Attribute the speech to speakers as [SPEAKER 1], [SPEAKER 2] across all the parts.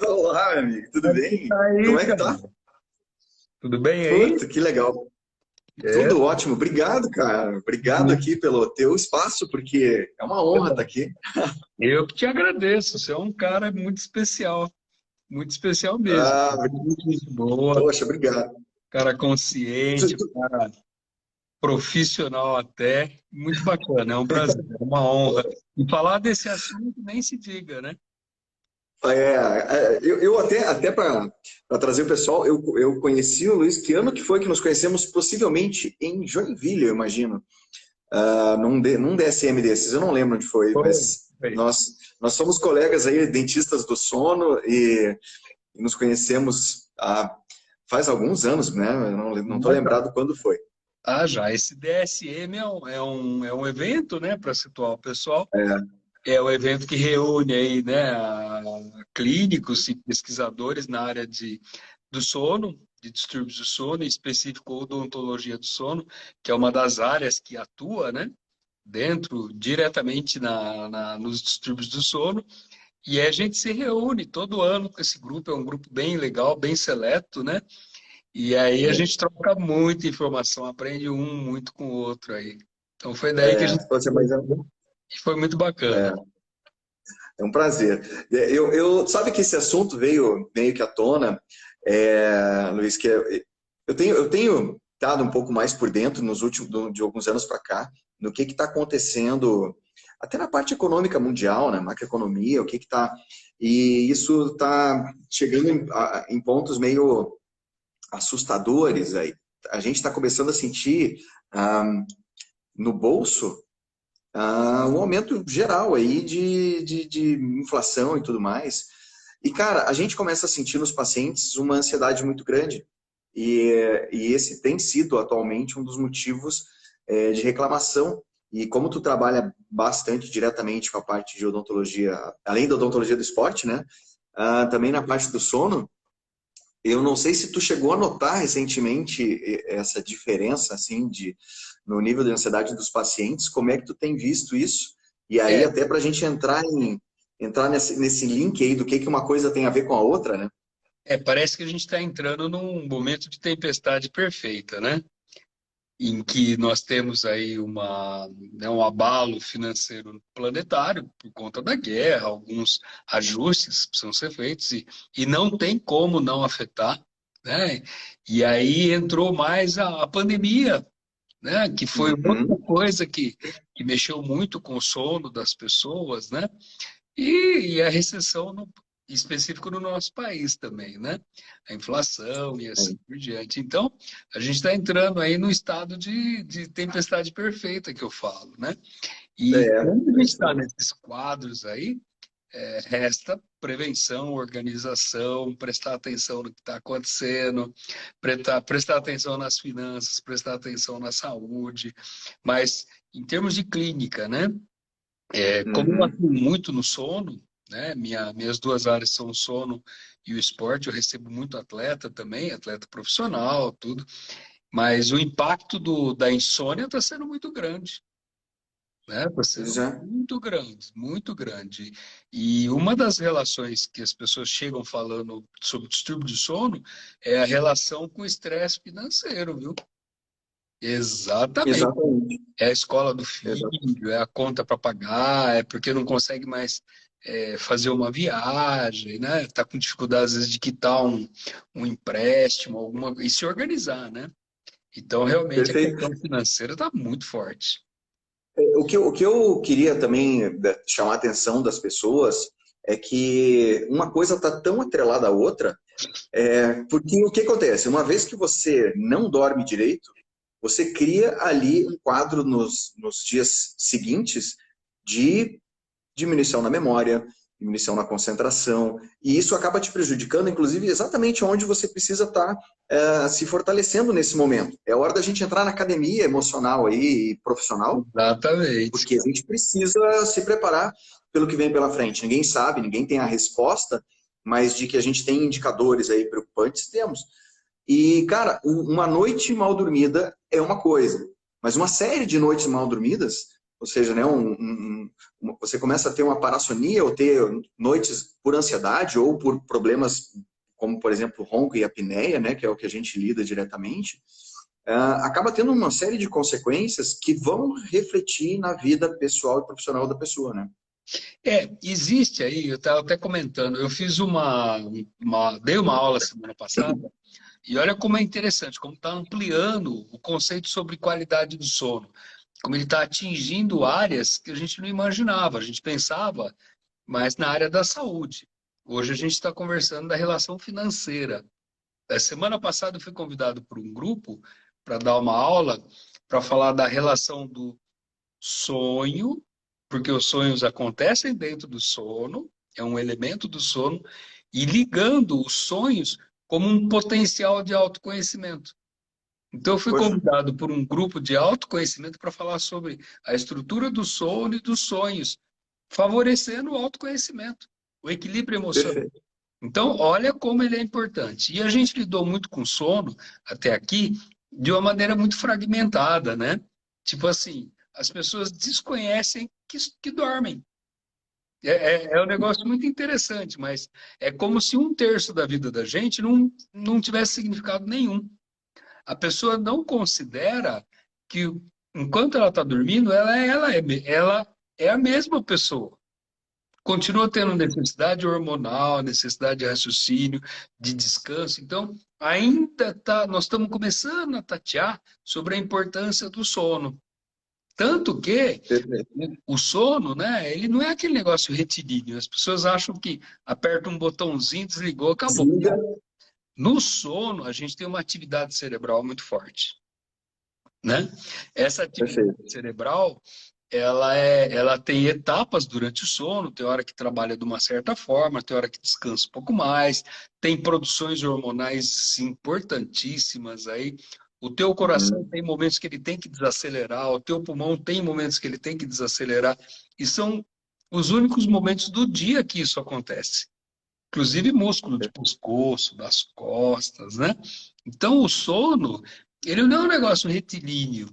[SPEAKER 1] Olá, meu amigo, tudo
[SPEAKER 2] Como é que
[SPEAKER 1] bem?
[SPEAKER 2] tá
[SPEAKER 1] Como
[SPEAKER 2] aí,
[SPEAKER 1] é que
[SPEAKER 2] cara?
[SPEAKER 1] tá?
[SPEAKER 2] Tudo bem aí?
[SPEAKER 1] Puta, que legal.
[SPEAKER 2] É,
[SPEAKER 1] Tudo ótimo. Obrigado, cara. Obrigado aqui pelo teu espaço, porque é uma honra estar aqui.
[SPEAKER 2] eu que te agradeço. Você é um cara muito especial mesmo.
[SPEAKER 1] Ah,
[SPEAKER 2] Muito gente boa,
[SPEAKER 1] poxa, obrigado.
[SPEAKER 2] cara
[SPEAKER 1] Tu-
[SPEAKER 2] consciente,
[SPEAKER 1] tu-
[SPEAKER 2] cara profissional até. Muito bacana, é um prazer, é uma honra. E falar desse assunto nem se diga, né?
[SPEAKER 1] eu até para trazer o pessoal, eu conheci o Luiz, que ano que foi que nos conhecemos? Possivelmente em Joinville, eu imagino. Num DSM desses, eu não lembro onde foi,
[SPEAKER 2] Foi,
[SPEAKER 1] mas
[SPEAKER 2] foi.
[SPEAKER 1] nós somos colegas aí, dentistas do sono, e nos conhecemos faz alguns anos, né? Eu não tô
[SPEAKER 2] Mas já.
[SPEAKER 1] lembrado quando foi.
[SPEAKER 2] Ah, já. Esse DSM é um evento, né, para situar o pessoal.
[SPEAKER 1] É,
[SPEAKER 2] É o evento que reúne aí, né, clínicos e pesquisadores na área do sono, de distúrbios do sono, em específico odontologia do sono, que é uma das áreas que atua, né, dentro, diretamente nos distúrbios do sono. E a gente se reúne todo ano com esse grupo, é um grupo bem legal, bem seleto, né? E aí a gente troca muita informação, aprende um muito com o outro aí. Então foi daí que a gente
[SPEAKER 1] pode ser mais.
[SPEAKER 2] e foi muito bacana.
[SPEAKER 1] É um prazer. Sabe que esse assunto veio meio que à tona, Luiz, eu tenho estado um pouco mais por dentro nos últimos de alguns anos para cá, no que está acontecendo, até na parte econômica mundial, né, macroeconomia, o que está. E isso está chegando em pontos meio assustadores aí. A gente está começando a sentir ah, no bolso um aumento geral aí de inflação e tudo mais. E, cara, a gente começa a sentir nos pacientes uma ansiedade muito grande. E esse tem sido atualmente um dos motivos de reclamação. E como tu trabalha bastante diretamente com a parte de odontologia, além da odontologia do esporte, né? Também na parte do sono, eu não sei se tu chegou a notar recentemente essa diferença, assim, no nível de ansiedade dos pacientes, como é que tu tem visto isso? E aí,
[SPEAKER 2] É,
[SPEAKER 1] até para a gente entrar nesse link aí do que uma coisa tem a ver com a outra, né?
[SPEAKER 2] parece que a gente está entrando num momento de tempestade perfeita, né? Em que nós temos aí um abalo financeiro planetário por conta da guerra, alguns ajustes precisam ser feitos e não tem como não afetar, né? E aí entrou mais a pandemia, né? Que foi outra
[SPEAKER 1] Uhum.
[SPEAKER 2] coisa que mexeu muito com o sono das pessoas, né? E a recessão específico no nosso país também, né? A inflação e assim por diante. Então, a gente está entrando aí no estado de tempestade perfeita que eu falo, né? E quando a
[SPEAKER 1] É
[SPEAKER 2] gente
[SPEAKER 1] isso
[SPEAKER 2] está
[SPEAKER 1] aí.
[SPEAKER 2] nesses quadros aí, resta prevenção, organização, prestar atenção no que está acontecendo, prestar atenção nas finanças, prestar atenção na saúde, mas em termos de clínica, né? Como eu
[SPEAKER 1] Uhum.
[SPEAKER 2] atuo muito no sono, né, minhas duas áreas são o sono e o esporte, eu recebo muito atleta também, atleta profissional, tudo, mas o impacto da insônia está sendo muito grande, né? Está
[SPEAKER 1] Pois
[SPEAKER 2] sendo
[SPEAKER 1] é.
[SPEAKER 2] muito grande, muito grande. E uma das relações que as pessoas chegam falando sobre distúrbio de sono é a relação com o estresse financeiro, viu? Exatamente.
[SPEAKER 1] Exatamente.
[SPEAKER 2] É a escola do
[SPEAKER 1] Exatamente.
[SPEAKER 2] filho, é a conta para pagar, é porque não consegue mais fazer uma viagem, né? Está com dificuldade, às vezes, de quitar um empréstimo, e se organizar, né? Então, realmente, a
[SPEAKER 1] Perfeito.
[SPEAKER 2] questão financeira está muito forte.
[SPEAKER 1] O que eu queria também chamar a atenção das pessoas é que uma coisa está tão atrelada à outra. Porque o que acontece? Uma vez que você não dorme direito, você cria ali um quadro nos dias seguintes de diminuição na memória, diminuição na concentração, e isso acaba te prejudicando, inclusive, exatamente onde você precisa estar se fortalecendo nesse momento. É hora da gente entrar na academia emocional aí, e profissional,
[SPEAKER 2] Exatamente.
[SPEAKER 1] porque a gente precisa se preparar pelo que vem pela frente. Ninguém sabe, ninguém tem a resposta, mas de que a gente tem indicadores aí preocupantes, temos. E, cara, uma noite mal dormida é uma coisa, mas uma série de noites mal dormidas ou seja, né, você começa a ter uma parassonia ou ter noites por ansiedade ou por problemas como, por exemplo, ronco e apneia, né, que é o que a gente lida diretamente, acaba tendo uma série de consequências que vão refletir na vida pessoal e profissional da pessoa, né?
[SPEAKER 2] Existe aí, eu estava até comentando, eu fiz dei uma aula semana passada, e olha como é interessante, como está ampliando o conceito sobre qualidade do sono, como ele está atingindo áreas que a gente não imaginava, a gente pensava, mas na área da saúde. Hoje a gente está conversando da relação financeira. A semana passada eu fui convidado por um grupo para dar uma aula para falar da relação do sonho, porque os sonhos acontecem dentro do sono, é um elemento do sono, e ligando os sonhos como um potencial de autoconhecimento. Então, eu fui
[SPEAKER 1] Poxa,
[SPEAKER 2] convidado por um grupo de autoconhecimento para falar sobre a estrutura do sono e dos sonhos, favorecendo o autoconhecimento, o equilíbrio emocional.
[SPEAKER 1] perfeito.
[SPEAKER 2] Então, olha como ele é importante. E a gente lidou muito com sono, até aqui, de uma maneira muito fragmentada, né? Tipo assim, as pessoas desconhecem que dormem. É um negócio muito interessante, mas é como se um terço da vida da gente não tivesse significado nenhum. A pessoa não considera que, enquanto ela está dormindo, ela é a mesma pessoa. Continua tendo necessidade hormonal, necessidade de raciocínio, de descanso. Então, nós estamos começando a tatear sobre a importância do sono. Tanto que
[SPEAKER 1] Perfeito.
[SPEAKER 2] o sono, né, ele não é aquele negócio retilíneo. As pessoas acham que aperta um botãozinho, desligou, acabou.
[SPEAKER 1] Desliga.
[SPEAKER 2] No sono, a gente tem uma atividade cerebral muito forte, né? Essa atividade
[SPEAKER 1] Perfeito.
[SPEAKER 2] cerebral, ela tem etapas durante o sono, tem hora que trabalha de uma certa forma, tem hora que descansa um pouco mais, tem produções hormonais importantíssimas aí. O teu coração
[SPEAKER 1] Uhum.
[SPEAKER 2] tem momentos que ele tem que desacelerar, o teu pulmão tem momentos que ele tem que desacelerar, e são os únicos momentos do dia que isso acontece. Inclusive músculo de pescoço, das costas, né? Então o sono, ele não é um negócio retilíneo.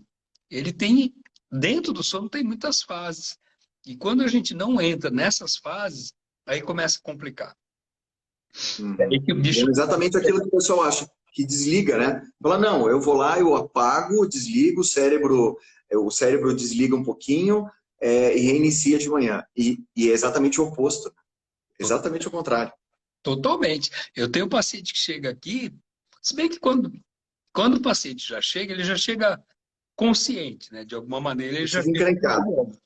[SPEAKER 2] Ele tem, dentro do sono tem muitas fases. E quando a gente não entra nessas fases, aí começa a complicar. É aí
[SPEAKER 1] Uhum.
[SPEAKER 2] que o
[SPEAKER 1] E é
[SPEAKER 2] bicho
[SPEAKER 1] exatamente aquilo que o pessoal acha, que desliga, né? Fala, não, eu vou lá, eu apago, desligo, o cérebro desliga um pouquinho, e reinicia de manhã. E é exatamente o oposto, exatamente o contrário.
[SPEAKER 2] totalmente. Eu tenho um paciente que chega aqui, se bem que quando o paciente já chega, ele já chega consciente, né? De alguma maneira ele
[SPEAKER 1] Eu
[SPEAKER 2] já
[SPEAKER 1] chego
[SPEAKER 2] chega
[SPEAKER 1] encrencado.
[SPEAKER 2] trabalhando.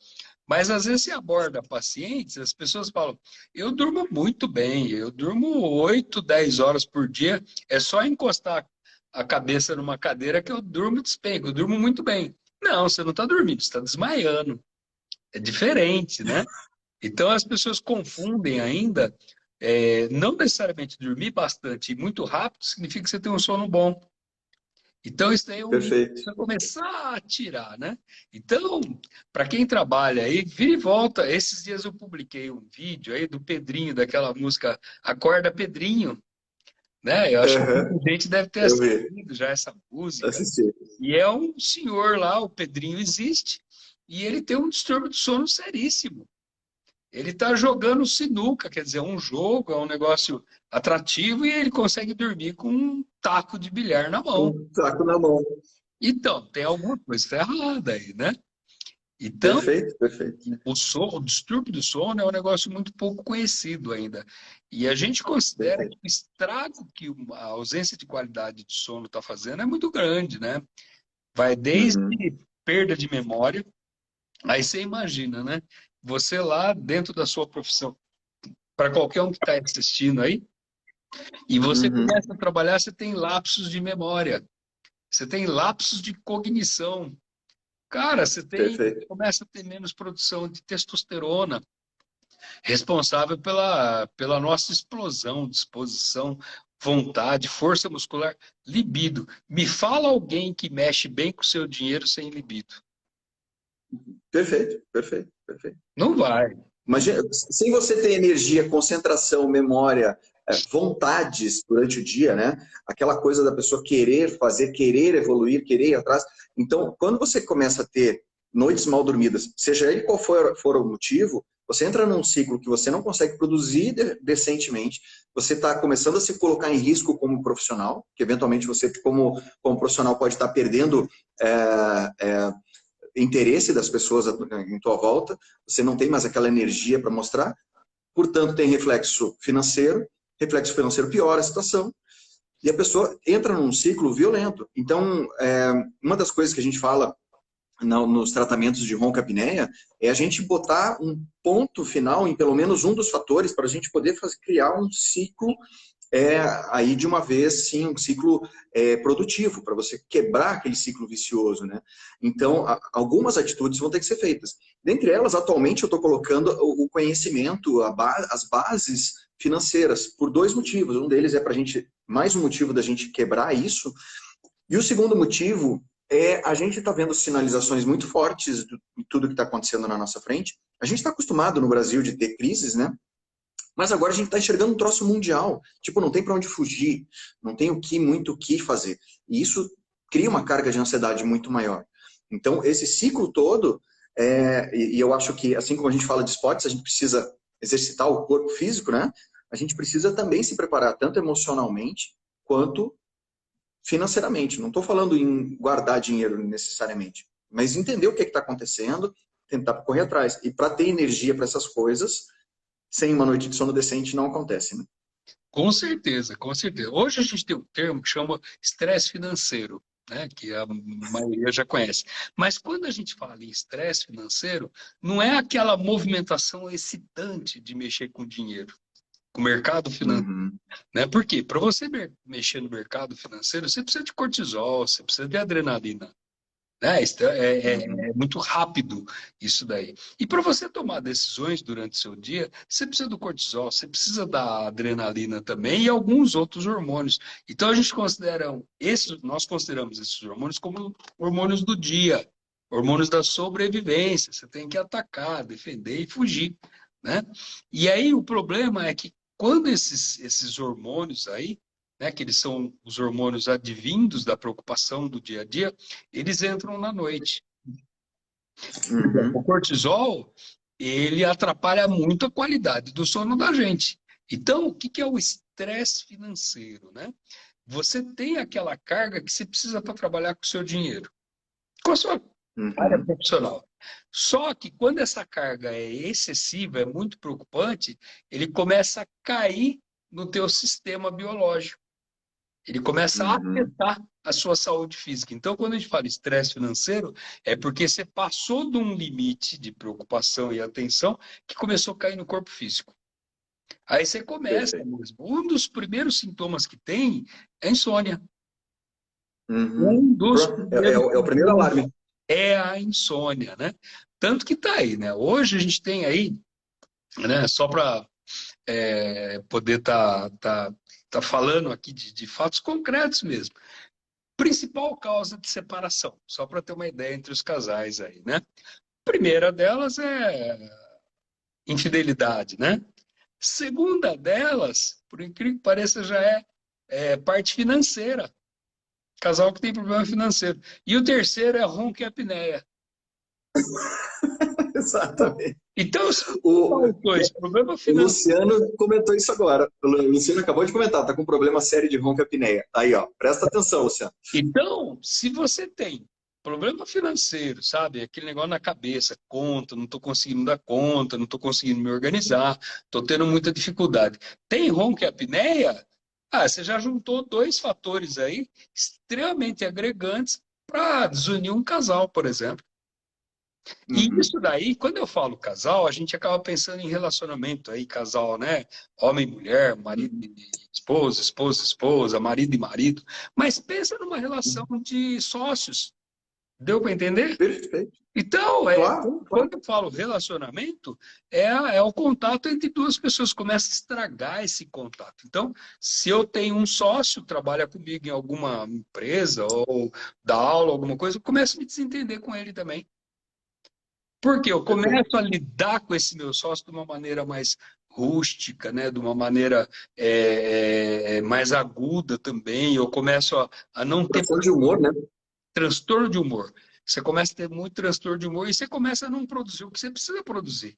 [SPEAKER 2] Mas às vezes você aborda pacientes, as pessoas falam, eu durmo muito bem, eu durmo 8, 10 horas por dia, é só encostar a cabeça numa cadeira que eu durmo despenco, eu durmo muito bem. Não, você não está dormindo, você está desmaiando. É diferente, né? Então as pessoas confundem ainda, não necessariamente dormir bastante e muito rápido significa que você tem um sono bom. Então, isso daí é um mito que
[SPEAKER 1] Perfeito.
[SPEAKER 2] precisa começar a tirar, né? Então, para quem trabalha aí, vira e volta. Esses dias eu publiquei um vídeo aí do Pedrinho, daquela música Acorda Pedrinho, né? Eu acho que
[SPEAKER 1] Aham,
[SPEAKER 2] muita gente deve ter
[SPEAKER 1] eu vi,
[SPEAKER 2] assistido já essa música.
[SPEAKER 1] assisti.
[SPEAKER 2] E é um senhor lá, o Pedrinho existe, e ele tem um distúrbio de sono seríssimo. Ele está jogando sinuca, quer dizer, é um jogo, é um negócio atrativo, e ele consegue dormir com um taco de bilhar na mão.
[SPEAKER 1] Um saco na mão.
[SPEAKER 2] Então, tem alguma coisa errada aí, né? Então,
[SPEAKER 1] Perfeito, perfeito.
[SPEAKER 2] o distúrbio do sono é um negócio muito pouco conhecido ainda. E a gente considera que
[SPEAKER 1] Perfeito.
[SPEAKER 2] o estrago que a ausência de qualidade de sono está fazendo é muito grande, né? Vai desde
[SPEAKER 1] Uhum,
[SPEAKER 2] perda de memória, aí você imagina, né? Você lá dentro da sua profissão, para qualquer um que está assistindo aí, e você
[SPEAKER 1] uhum,
[SPEAKER 2] começa a trabalhar, você tem lapsos de memória, você tem lapsos de cognição. Cara,
[SPEAKER 1] perfeito.
[SPEAKER 2] começa a ter menos produção de testosterona, responsável pela nossa explosão, disposição, vontade, força muscular, libido. Me fala alguém que mexe bem com o seu dinheiro sem libido.
[SPEAKER 1] Perfeito, perfeito, perfeito.
[SPEAKER 2] Não vai.
[SPEAKER 1] Imagina, sem você ter energia, concentração, memória, vontades durante o dia, né? Aquela coisa da pessoa querer fazer, querer evoluir, querer ir atrás. Então, quando você começa a ter noites mal dormidas, seja ele qual for o motivo, você entra num ciclo que você não consegue produzir decentemente, você está começando a se colocar em risco como profissional, que eventualmente você, como profissional, pode estar perdendo interesse das pessoas em tua volta, você não tem mais aquela energia para mostrar, portanto tem reflexo financeiro piora a situação, e a pessoa entra num ciclo violento. Então, uma das coisas que a gente fala nos tratamentos de ronca-apneia é a gente botar um ponto final em pelo menos um dos fatores para a gente poder criar um ciclo aí de uma vez, sim, um ciclo produtivo, para você quebrar aquele ciclo vicioso, né? Então, algumas atitudes vão ter que ser feitas. Dentre elas, atualmente, eu estou colocando o conhecimento, as bases financeiras, por dois motivos. Um deles é para a gente, mais um motivo da gente quebrar isso, e o segundo motivo a gente está vendo sinalizações muito fortes de tudo que está acontecendo na nossa frente. A gente está acostumado no Brasil de ter crises, né? Mas agora a gente está enxergando um troço mundial. Tipo, não tem para onde fugir, não tem muito o que fazer. E isso cria uma carga de ansiedade muito maior. Então, esse ciclo todo, e eu acho que, assim como a gente fala de esportes, a gente precisa exercitar o corpo físico, né? A gente precisa também se preparar, tanto emocionalmente quanto financeiramente. Não estou falando em guardar dinheiro necessariamente, mas entender o que está acontecendo, tentar correr atrás. E para ter energia para essas coisas, sem uma noite de sono decente não acontece, né?
[SPEAKER 2] Com certeza, com certeza. Hoje a gente tem um termo que chama estresse financeiro, né, que a maioria já conhece. Mas quando a gente fala em estresse financeiro, não é aquela movimentação excitante de mexer com dinheiro, com o mercado financeiro.
[SPEAKER 1] Uhum.
[SPEAKER 2] Né? Por quê? Para você mexer no mercado financeiro, você precisa de cortisol, você precisa de adrenalina. Né? É muito rápido isso daí. E para você tomar decisões durante o seu dia, você precisa do cortisol, você precisa da adrenalina também e alguns outros hormônios. Então nós consideramos esses hormônios como hormônios do dia, hormônios da sobrevivência. Você tem que atacar, defender e fugir, né? E aí o problema é que quando esses hormônios aí, né, que eles são os hormônios advindos da preocupação do dia a dia, eles entram na noite. O
[SPEAKER 1] Uhum.
[SPEAKER 2] cortisol, ele atrapalha muito a qualidade do sono da gente. Então, o que é o estresse financeiro, né? Você tem aquela carga que você precisa para trabalhar com o seu dinheiro, com a sua área
[SPEAKER 1] Uhum.
[SPEAKER 2] profissional. Só que quando essa carga é excessiva, é muito preocupante, ele começa a cair no teu sistema biológico. Ele começa a
[SPEAKER 1] Uhum.
[SPEAKER 2] afetar a sua saúde física. Então, quando a gente fala estresse financeiro, é porque você passou de um limite de preocupação e atenção que começou a cair no corpo físico. Aí você começa
[SPEAKER 1] Perfeito.
[SPEAKER 2] mesmo. Um dos primeiros sintomas que tem é insônia.
[SPEAKER 1] Uhum.
[SPEAKER 2] Um dos
[SPEAKER 1] É
[SPEAKER 2] primeiros
[SPEAKER 1] o primeiro
[SPEAKER 2] sintomas
[SPEAKER 1] alarme.
[SPEAKER 2] é a insônia, né? Tanto que tá aí, né? Hoje a gente tem aí, né? Só para poder tá falando aqui de fatos concretos mesmo. Principal causa de separação, só para ter uma ideia entre os casais aí, né? Primeira delas é infidelidade, né? Segunda delas, por incrível que pareça, já é parte financeira. Casal que tem problema financeiro. E o terceiro é ronco e apneia.
[SPEAKER 1] Exatamente.
[SPEAKER 2] Então, se
[SPEAKER 1] O,
[SPEAKER 2] os dois, problema
[SPEAKER 1] o
[SPEAKER 2] financeiro.
[SPEAKER 1] Luciano comentou isso agora. O Luciano acabou de comentar, tá com um problema sério de ronca-apneia. Aí, ó, presta atenção, Luciano.
[SPEAKER 2] Então, se você tem problema financeiro, sabe? Aquele negócio na cabeça, conta, não estou conseguindo dar conta, não estou conseguindo me organizar, estou tendo muita dificuldade. Tem ronco e apneia? Você já juntou dois fatores aí extremamente agregantes para desunir um casal, por exemplo. E
[SPEAKER 1] Uhum.
[SPEAKER 2] isso daí, quando eu falo casal, a gente acaba pensando em relacionamento aí, casal, né? Homem e mulher, marido
[SPEAKER 1] Uhum.
[SPEAKER 2] e esposa, esposa, esposa, marido e marido. Mas pensa numa relação de sócios. Deu para entender?
[SPEAKER 1] Perfeito.
[SPEAKER 2] Então,
[SPEAKER 1] Claro, claro.
[SPEAKER 2] quando eu falo relacionamento, é o contato entre duas pessoas. Começa a estragar esse contato. Então, se eu tenho um sócio, trabalha comigo em alguma empresa ou dá aula, alguma coisa, eu começo a me desentender com ele também. Porque eu
[SPEAKER 1] Perfeito.
[SPEAKER 2] começo a lidar com esse meu sócio de uma maneira mais rústica, né? De uma maneira mais aguda também. Eu começo a não ter
[SPEAKER 1] Tração de humor, né?
[SPEAKER 2] transtorno de humor. você começa a ter muito transtorno de humor e você começa a não produzir o que você precisa produzir.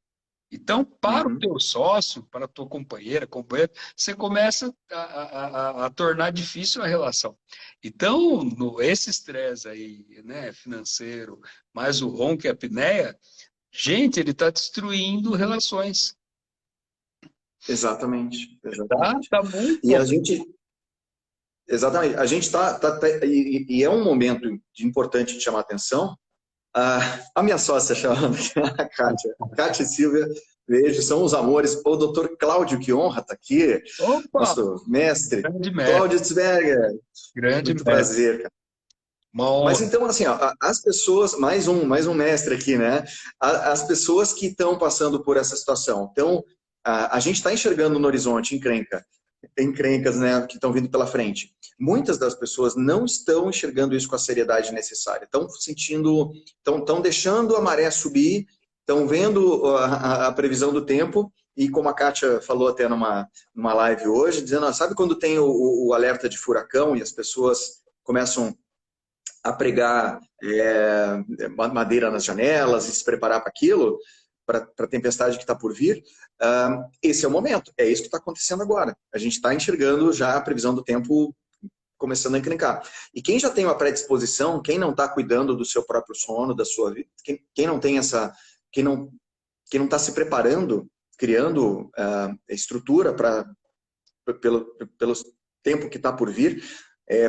[SPEAKER 2] Então, para o
[SPEAKER 1] Uhum.
[SPEAKER 2] teu sócio, para a tua companheiro, você começa a tornar difícil a relação. Então, esse estresse aí, né, financeiro, mais o ronco e a apneia, gente, ele está destruindo relações.
[SPEAKER 1] Exatamente,
[SPEAKER 2] Tá,
[SPEAKER 1] exatamente.
[SPEAKER 2] tá muito
[SPEAKER 1] E a gente, exatamente, a gente e é um momento importante de chamar a atenção. A minha sócia chamada a Kátia e Silvia, vejo, são os amores. O doutor Cláudio, que honra estar aqui,
[SPEAKER 2] Opa!
[SPEAKER 1] nosso mestre,
[SPEAKER 2] Grande mestre,
[SPEAKER 1] Cláudio Tzberger,
[SPEAKER 2] grande
[SPEAKER 1] muito
[SPEAKER 2] mestre.
[SPEAKER 1] prazer, cara.
[SPEAKER 2] Uma
[SPEAKER 1] Mas
[SPEAKER 2] honra.
[SPEAKER 1] então, assim, ó, as pessoas, mais um mestre aqui, né? As pessoas que estão passando por essa situação, então, a gente está enxergando no horizonte encrencas, né, que estão vindo pela frente. Muitas das pessoas não estão enxergando isso com a seriedade necessária, estão deixando a maré subir, estão vendo a previsão do tempo, e como a Kátia falou até numa live hoje, dizendo, sabe quando tem o alerta de furacão e as pessoas começam a pregar madeira nas janelas e se preparar para aquilo, para a tempestade que está por vir, esse é o momento, é isso que está acontecendo agora. A gente está enxergando já a previsão do tempo começando a encrencar. E quem já tem uma predisposição, quem não está cuidando do seu próprio sono, da sua vida, quem não tem quem não está se preparando, criando estrutura pelo tempo que está por vir,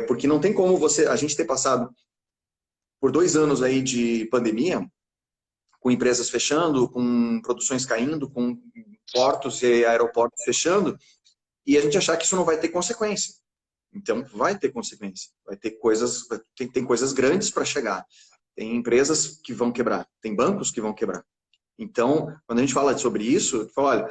[SPEAKER 1] porque não tem como a gente ter passado por 2 anos aí de pandemia, com empresas fechando, com produções caindo, com portos e aeroportos fechando, e a gente achar que isso não vai ter consequência. Então, vai ter consequência. Vai ter coisas, tem coisas grandes para chegar. Tem empresas que vão quebrar, tem bancos que vão quebrar. Então, quando a gente fala sobre isso, fala, olha,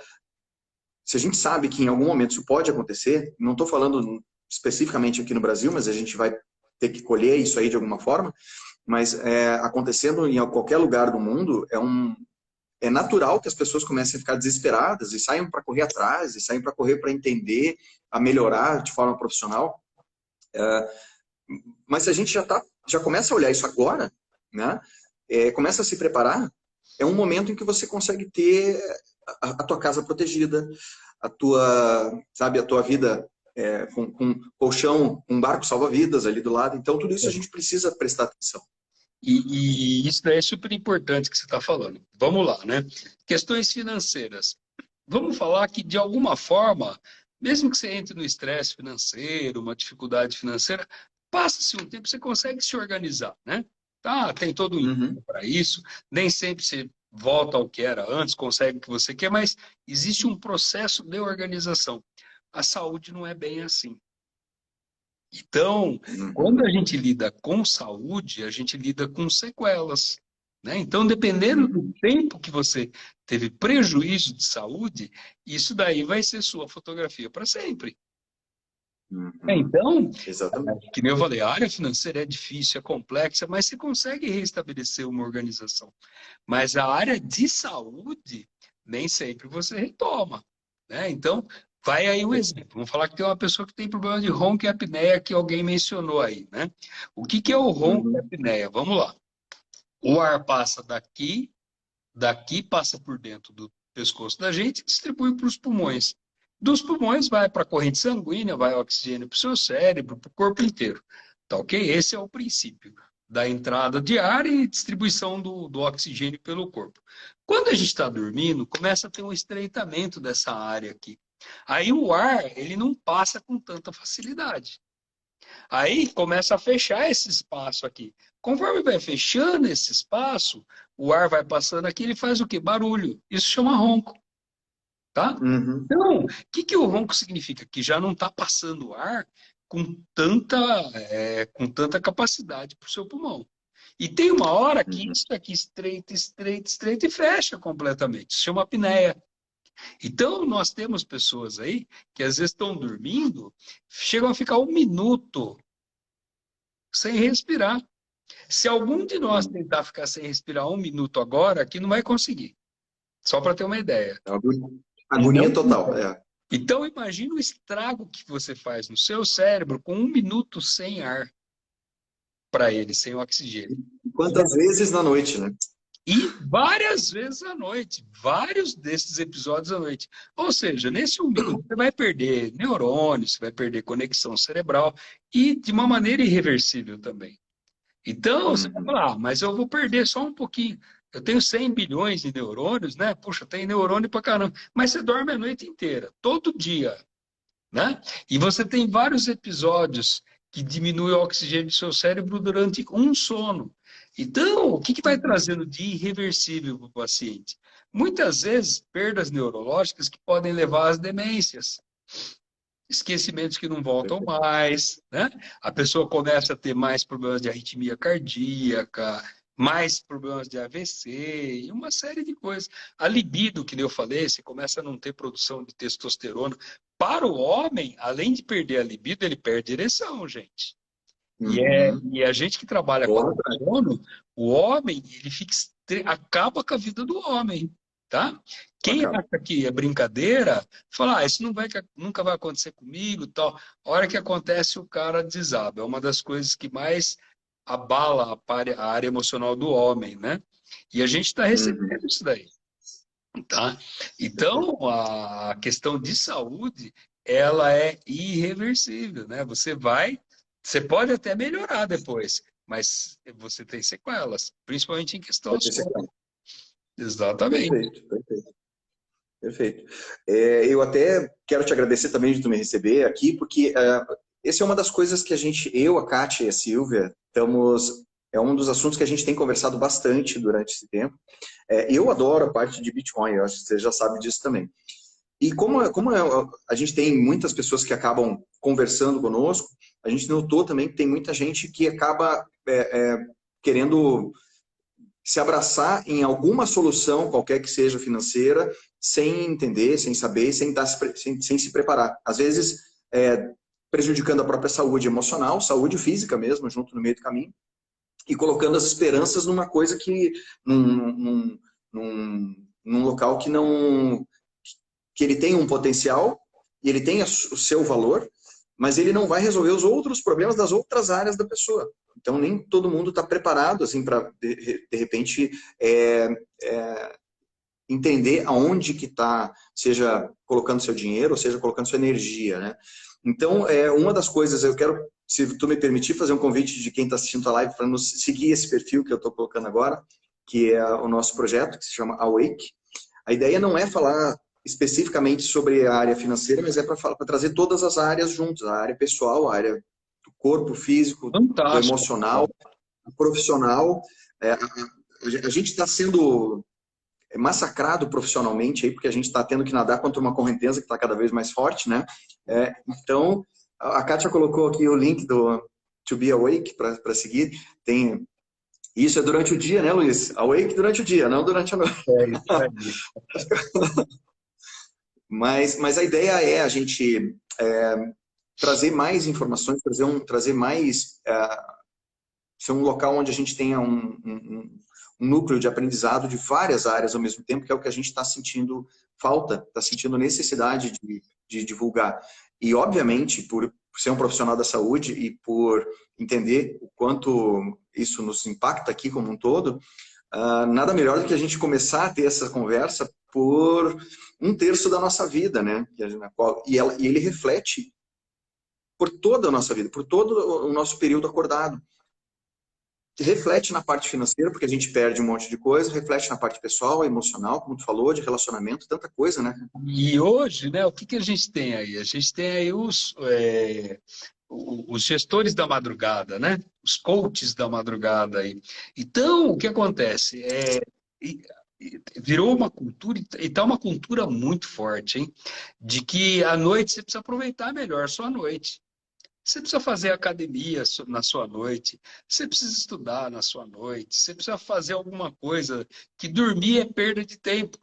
[SPEAKER 1] se a gente sabe que em algum momento isso pode acontecer, não estou falando especificamente aqui no Brasil, mas a gente vai ter que colher isso aí de alguma forma, mas acontecendo em qualquer lugar do mundo, é natural que as pessoas comecem a ficar desesperadas e saiam para correr atrás, e saiam para correr para entender, a melhorar de forma profissional. Mas se a gente já começa a olhar isso agora, né? Começa a se preparar, é um momento em que você consegue ter a tua casa protegida, a tua vida com colchão, um barco salva-vidas ali do lado. Então, tudo isso a gente precisa prestar atenção.
[SPEAKER 2] E isso daí é super importante que você está falando. Vamos lá, né? Questões financeiras. Vamos falar que, de alguma forma, mesmo que você entre no estresse financeiro, uma dificuldade financeira, passa-se um tempo, você consegue se organizar, né? Tá, tem todo um
[SPEAKER 1] Uhum.
[SPEAKER 2] emprego para isso, nem sempre você volta ao que era antes, consegue o que você quer, mas existe um processo de organização. A saúde não é bem assim. Então, quando
[SPEAKER 1] Uhum.
[SPEAKER 2] a gente lida com saúde, a gente lida com sequelas, né? Então, dependendo do
[SPEAKER 1] Uhum.
[SPEAKER 2] tempo que você teve prejuízo de saúde, isso daí vai ser sua fotografia para sempre.
[SPEAKER 1] Uhum.
[SPEAKER 2] Então,
[SPEAKER 1] Exatamente.
[SPEAKER 2] que nem eu falei, a área financeira é difícil, é complexa, mas você consegue restabelecer uma organização. Mas a área de saúde, nem sempre você retoma, né? Então, vai aí o exemplo. Vamos falar que tem uma pessoa que tem problema de ronco e apneia que alguém mencionou aí, né? O que que é o ronco e
[SPEAKER 1] Uhum.
[SPEAKER 2] apneia? Vamos lá. O ar passa daqui passa por dentro do pescoço da gente e distribui para os pulmões. Dos pulmões vai para a corrente sanguínea, vai oxigênio para o seu cérebro, para o corpo inteiro. Tá ok? Esse é o princípio da entrada de ar e distribuição do oxigênio pelo corpo. Quando a gente está dormindo, começa a ter um estreitamento dessa área aqui. Aí o ar, ele não passa com tanta facilidade. Aí começa a fechar esse espaço aqui. Conforme vai fechando esse espaço, o ar vai passando aqui, ele faz o quê? Barulho. Isso chama ronco, tá?
[SPEAKER 1] Uhum.
[SPEAKER 2] Então, o que que o ronco significa? Que já não está passando ar com tanta capacidade para o seu pulmão. E tem uma hora que
[SPEAKER 1] Uhum.
[SPEAKER 2] isso aqui estreita, estreita, estreita e fecha completamente. Isso chama apneia. Então, nós temos pessoas aí que às vezes estão dormindo, chegam a ficar 1 minuto sem respirar. Se algum de nós
[SPEAKER 1] Uhum.
[SPEAKER 2] tentar ficar sem respirar 1 minuto agora, aqui não vai conseguir. Só para ter uma ideia.
[SPEAKER 1] Agonia
[SPEAKER 2] Não.
[SPEAKER 1] total.
[SPEAKER 2] Então, imagine o estrago que você faz no seu cérebro com 1 minuto sem ar. para ele, sem oxigênio.
[SPEAKER 1] Quantas vezes na noite, né?
[SPEAKER 2] E várias vezes à noite, vários desses episódios à noite. Ou seja, nesse 1 minuto você vai perder neurônios, você vai perder conexão cerebral e de uma maneira irreversível também. Então, você vai falar, mas eu vou perder só um pouquinho. Eu tenho 100 bilhões de neurônios, né? Puxa, tem neurônio pra caramba. Mas você dorme a noite inteira, todo dia, né? E você tem vários episódios que diminuem o oxigênio do seu cérebro durante um sono. Então, o que vai trazendo de irreversível para o paciente? Muitas vezes, perdas neurológicas que podem levar às demências, esquecimentos que não voltam mais, né? A pessoa começa a ter mais problemas de arritmia cardíaca, mais problemas de AVC e uma série de coisas. A libido, que nem eu falei, você começa a não ter produção de testosterona. Para o homem, além de perder a libido, ele perde a ereção, gente. E a gente que trabalha com o sono, o homem, ele fica, acaba com a vida do homem, tá? Quem acha que é brincadeira, fala, isso não vai, nunca vai acontecer comigo, tal. A hora que acontece, o cara desaba. É uma das coisas que mais abala a área emocional do homem, né? E a gente está recebendo isso daí, tá? Então, a questão de saúde, ela é irreversível, né? Você pode até melhorar depois, mas você tem sequelas, principalmente em questão ao sono. Exatamente.
[SPEAKER 1] Perfeito, perfeito. Perfeito. Eu até quero te agradecer também de tu me receber aqui, porque essa é uma das coisas que eu, a Kátia e a Silvia, é um dos assuntos que a gente tem conversado bastante durante esse tempo. Eu adoro a parte de Bitcoin, eu acho que você já sabe disso também. E como a gente tem muitas pessoas que acabam conversando conosco, a gente notou também que tem muita gente que acaba querendo se abraçar em alguma solução, qualquer que seja financeira, sem entender, sem saber, sem se preparar. Às vezes, prejudicando a própria saúde emocional, saúde física mesmo, junto no meio do caminho, e colocando as esperanças numa coisa que, num local que não, que ele tem um potencial, e ele tem o seu valor, mas ele não vai resolver os outros problemas das outras áreas da pessoa. Então, nem todo mundo está preparado assim, para, de repente, entender aonde que está, seja colocando seu dinheiro, ou seja colocando sua energia, né? Então, uma das coisas, eu quero, se tu me permitir, fazer um convite de quem está assistindo a live para nos seguir esse perfil que eu estou colocando agora, que é o nosso projeto, que se chama Awake. A ideia não é falar especificamente sobre a área financeira, mas é para trazer todas as áreas juntas, a área pessoal, a área do corpo físico, do emocional, do profissional. A gente está sendo massacrado profissionalmente aí, porque a gente está tendo que nadar contra uma correnteza que está cada vez mais forte, né? Então, a Kátia colocou aqui o link do To Be Awake para seguir. Tem... Isso é durante o dia, né, Luiz? Awake durante o dia, não durante a noite. Mas a ideia é a gente trazer mais informações, trazer mais... ser um local onde a gente tenha um núcleo de aprendizado de várias áreas ao mesmo tempo, que é o que a gente está sentindo falta, está sentindo necessidade de divulgar. E, obviamente, por ser um profissional da saúde e por entender o quanto isso nos impacta aqui como um todo, nada melhor do que a gente começar a ter essa conversa por 1/3 da nossa vida, né? E ele reflete por toda a nossa vida, por todo o nosso período acordado. Reflete na parte financeira, porque a gente perde um monte de coisa, reflete na parte pessoal, emocional, como tu falou, de relacionamento, tanta coisa, né?
[SPEAKER 2] E hoje, né, o que a gente tem aí? A gente tem aí os gestores da madrugada, né? Os coaches da madrugada aí. Então, o que acontece? Virou uma cultura, e está uma cultura muito forte, hein? De que à noite você precisa aproveitar melhor a sua noite. Você precisa fazer academia na sua noite, você precisa estudar na sua noite, você precisa fazer alguma coisa, que dormir é perda de tempo,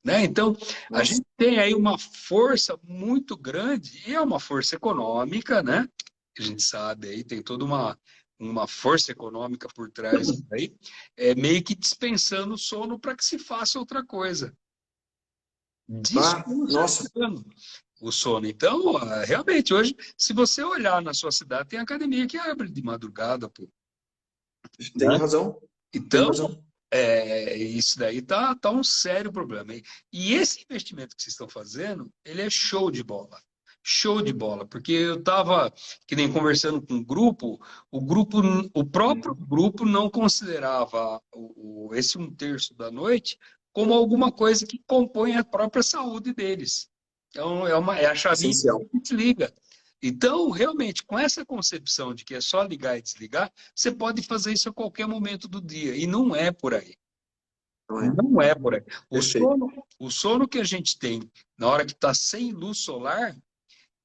[SPEAKER 2] né? Então, a gente tem aí uma força muito grande, e é uma força econômica, né? A gente sabe aí, tem toda uma força econômica por trás aí, meio que dispensando o sono para que se faça outra coisa. Dispensando o sono. Então, realmente, hoje, se você olhar na sua cidade, tem academia que abre de madrugada, pô.
[SPEAKER 1] Tem
[SPEAKER 2] né?
[SPEAKER 1] razão. Tem
[SPEAKER 2] Então,
[SPEAKER 1] razão.
[SPEAKER 2] isso daí tá um sério problema. E esse investimento que vocês estão fazendo, ele é show de bola. Show de bola, porque eu estava, que nem conversando com o grupo, o próprio grupo não considerava esse 1/3 da noite como alguma coisa que compõe a própria saúde deles. Então, é a chavinha
[SPEAKER 1] Essencial.
[SPEAKER 2] que desliga. Então, realmente, com essa concepção de que é só ligar e desligar, você pode fazer isso a qualquer momento do dia. E não é por aí.
[SPEAKER 1] Não é?
[SPEAKER 2] Não é por aí.
[SPEAKER 1] Perfeito.
[SPEAKER 2] O sono que a gente tem na hora que está sem luz solar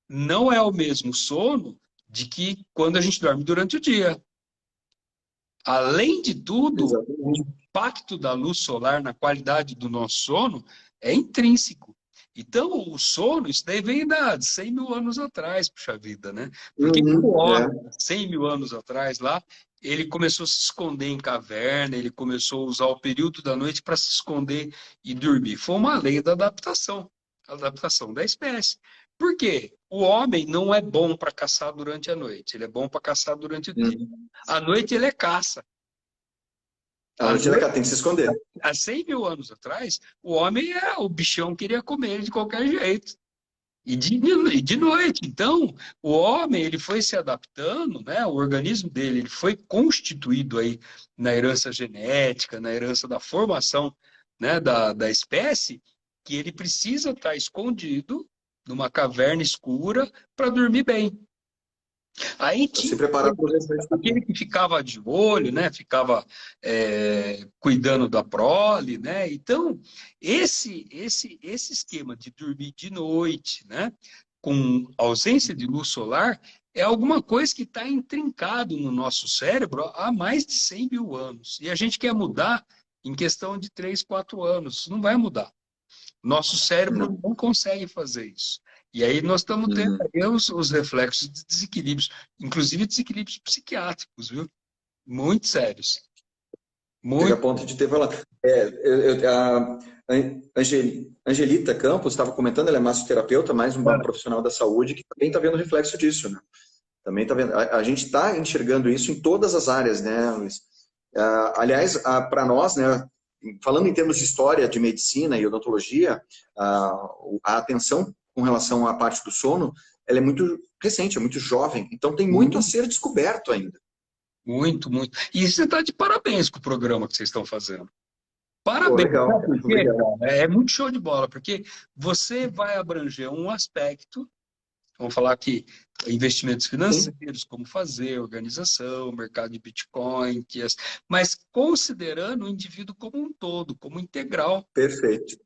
[SPEAKER 2] não é o mesmo sono de que quando a gente dorme durante o dia. Além de tudo, o
[SPEAKER 1] Exatamente.
[SPEAKER 2] impacto da luz solar na qualidade do nosso sono é intrínseco. Então, o sono, isso daí vem de 100 mil anos atrás, puxa vida, né? Porque o
[SPEAKER 1] É.
[SPEAKER 2] homem, 100 mil anos atrás lá, ele começou a se esconder em caverna, ele começou a usar o período da noite para se esconder e dormir. Foi uma lei da adaptação, a adaptação da espécie. Por quê? O homem não é bom para caçar durante a noite, ele é bom para caçar durante o dia.
[SPEAKER 1] Hum.
[SPEAKER 2] À noite ele é caça.
[SPEAKER 1] A
[SPEAKER 2] À
[SPEAKER 1] noite ela
[SPEAKER 2] noite,
[SPEAKER 1] tem que se esconder.
[SPEAKER 2] há 100 mil anos atrás, o homem era o bichão queria comer ele de qualquer jeito. E de noite. Então, o homem ele foi se adaptando, né? O organismo dele ele foi constituído aí na herança genética, na herança da formação, né? Da espécie, que ele precisa estar escondido numa caverna escura para dormir bem. Aí
[SPEAKER 1] Para se
[SPEAKER 2] tinha
[SPEAKER 1] preparar para o restante do dia.
[SPEAKER 2] aquele que ficava de olho, né? Ficava cuidando da prole, né? Então, esse esquema de dormir de noite, né? Com ausência de luz solar, é alguma coisa que está intrincado no nosso cérebro há mais de 100 mil anos. E a gente quer mudar em questão de 3, 4 anos. Isso não vai mudar. Nosso cérebro
[SPEAKER 1] Não.
[SPEAKER 2] não consegue fazer isso. E aí nós estamos tendo
[SPEAKER 1] Uhum.
[SPEAKER 2] aí os reflexos de desequilíbrios, inclusive desequilíbrios psiquiátricos, viu? Muito sérios.
[SPEAKER 1] Chega a
[SPEAKER 2] Muito.
[SPEAKER 1] ponto de ter falado. A Angelita Campos estava comentando, ela é massoterapeuta, mais uma profissional da saúde que também está vendo reflexo disso, né? Também está vendo. A gente está enxergando isso em todas as áreas, né, Luiz? Aliás, para nós, né, falando em termos de história, de medicina e odontologia, a atenção com relação à parte do sono, ela é muito recente, é muito jovem. Então tem muito a
[SPEAKER 2] Muito,
[SPEAKER 1] ser descoberto ainda.
[SPEAKER 2] muito, muito. E você está de parabéns com o programa que vocês estão fazendo.
[SPEAKER 1] Pô,
[SPEAKER 2] Parabéns,
[SPEAKER 1] legal,
[SPEAKER 2] sabe
[SPEAKER 1] cara.
[SPEAKER 2] por quê,
[SPEAKER 1] Obrigado.
[SPEAKER 2] cara? É muito show de bola, porque você vai abranger um aspecto. Vamos falar aqui, investimentos
[SPEAKER 1] Sim,
[SPEAKER 2] financeiros, como fazer, organização, mercado de Bitcoin, mas considerando o indivíduo como um todo, como integral.
[SPEAKER 1] perfeito,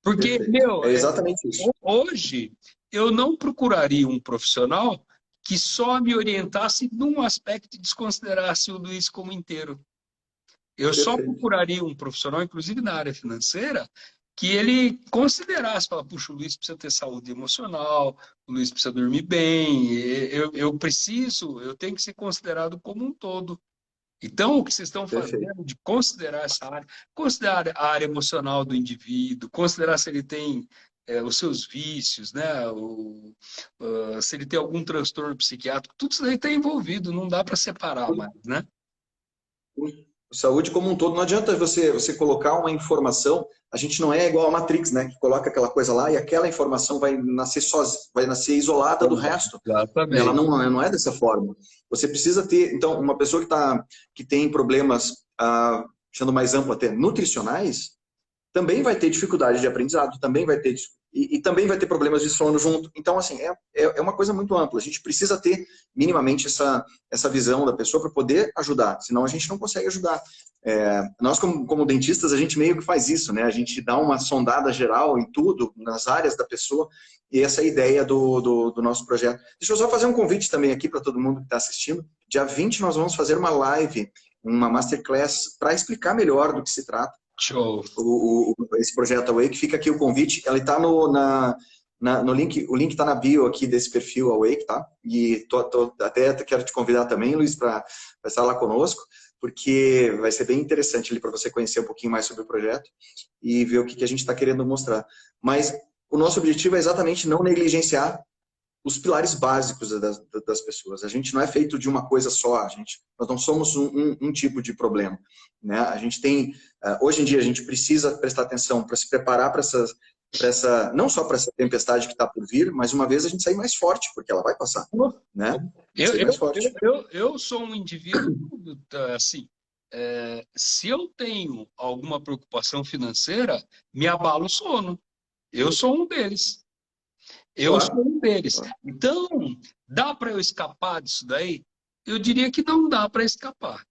[SPEAKER 2] Porque,
[SPEAKER 1] perfeito.
[SPEAKER 2] meu,
[SPEAKER 1] É exatamente isso.
[SPEAKER 2] hoje eu não procuraria um profissional que só me orientasse num aspecto e desconsiderasse o Luiz como inteiro. Eu só
[SPEAKER 1] Perfeito.
[SPEAKER 2] procuraria um profissional, inclusive na área financeira, que ele considerasse, falar, puxa, o Luiz precisa ter saúde emocional, o Luiz precisa dormir bem, eu tenho que ser considerado como um todo. Então, o que vocês estão
[SPEAKER 1] Perfeito.
[SPEAKER 2] fazendo de considerar essa área, considerar a área emocional do indivíduo, considerar se ele tem os seus vícios, né? Se ele tem algum transtorno psiquiátrico, tudo isso daí está envolvido, não dá para separar mais, né?
[SPEAKER 1] Saúde como um todo. Não adianta você colocar uma informação. A gente não é igual a Matrix, né? Que coloca aquela coisa lá e aquela informação vai nascer vai nascer isolada do resto. Ela
[SPEAKER 2] Exatamente.
[SPEAKER 1] não é dessa forma. Você precisa ter, então, uma pessoa que tem problemas, sendo mais amplo até, nutricionais, também vai ter dificuldade de aprendizado, também vai ter e também vai ter problemas de sono junto. Então, assim, é uma coisa muito ampla. A gente precisa ter minimamente essa visão da pessoa para poder ajudar, senão a gente não consegue ajudar. Nós, como dentistas, a gente meio que faz isso, né? A gente dá uma sondada geral em tudo, nas áreas da pessoa, e essa é a ideia do nosso projeto. Deixa eu só fazer um convite também aqui para todo mundo que está assistindo. Dia 20 nós vamos fazer uma live, uma masterclass, para explicar melhor do que se trata
[SPEAKER 2] Show.
[SPEAKER 1] esse projeto Awake. Fica aqui o convite, ele está no link, o link está na bio aqui desse perfil Awake, tá? E até quero te convidar também, Luiz, para estar lá conosco, porque vai ser bem interessante ali para você conhecer um pouquinho mais sobre o projeto e ver o que a gente está querendo mostrar. Mas o nosso objetivo é exatamente não negligenciar os pilares básicos das pessoas. A gente não é feito de uma coisa só, nós não somos um tipo de problema, né? A gente tem, hoje em dia, a gente precisa prestar atenção para se preparar para não só para essa tempestade que está por vir, mas uma vez a gente sair mais forte, porque ela vai passar, né?
[SPEAKER 2] Eu,
[SPEAKER 1] Sair mais forte.
[SPEAKER 2] eu sou um indivíduo, assim, se eu tenho alguma preocupação financeira, me abala o sono. Eu sou um deles. Eu
[SPEAKER 1] Claro,
[SPEAKER 2] sou um deles.
[SPEAKER 1] claro.
[SPEAKER 2] Então, dá para eu escapar disso daí? Eu diria que não dá para escapar.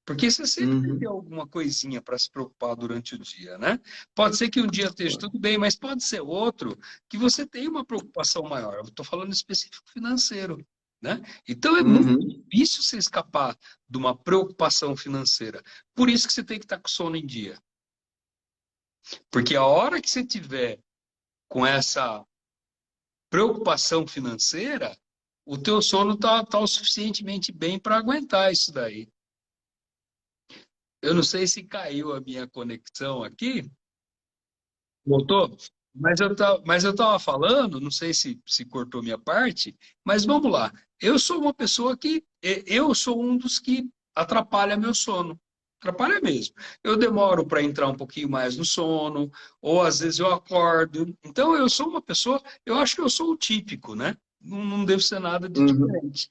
[SPEAKER 2] Porque você sempre vai ter
[SPEAKER 1] Uhum.
[SPEAKER 2] alguma coisinha para se preocupar durante o dia, né? Pode ser que um dia esteja tudo bem, mas pode ser outro que você tenha uma preocupação maior. Eu estou falando específico financeiro, né? Então é muito
[SPEAKER 1] Uhum.
[SPEAKER 2] difícil você escapar de uma preocupação financeira. Por isso que você tem que estar com sono em dia. Porque a hora que você tiver com essa preocupação financeira, o teu sono tá o suficientemente bem para aguentar isso daí. Eu não sei se caiu a minha conexão aqui. Voltou? Mas eu tava falando, não sei se cortou minha parte, mas vamos lá. Eu sou uma pessoa eu sou um dos que atrapalha meu sono. Atrapalha mesmo. Eu demoro para entrar um pouquinho mais no sono, ou às vezes eu acordo. Então eu sou uma pessoa, eu acho que eu sou o típico, né? Não devo ser nada de
[SPEAKER 1] Uhum.
[SPEAKER 2] diferente.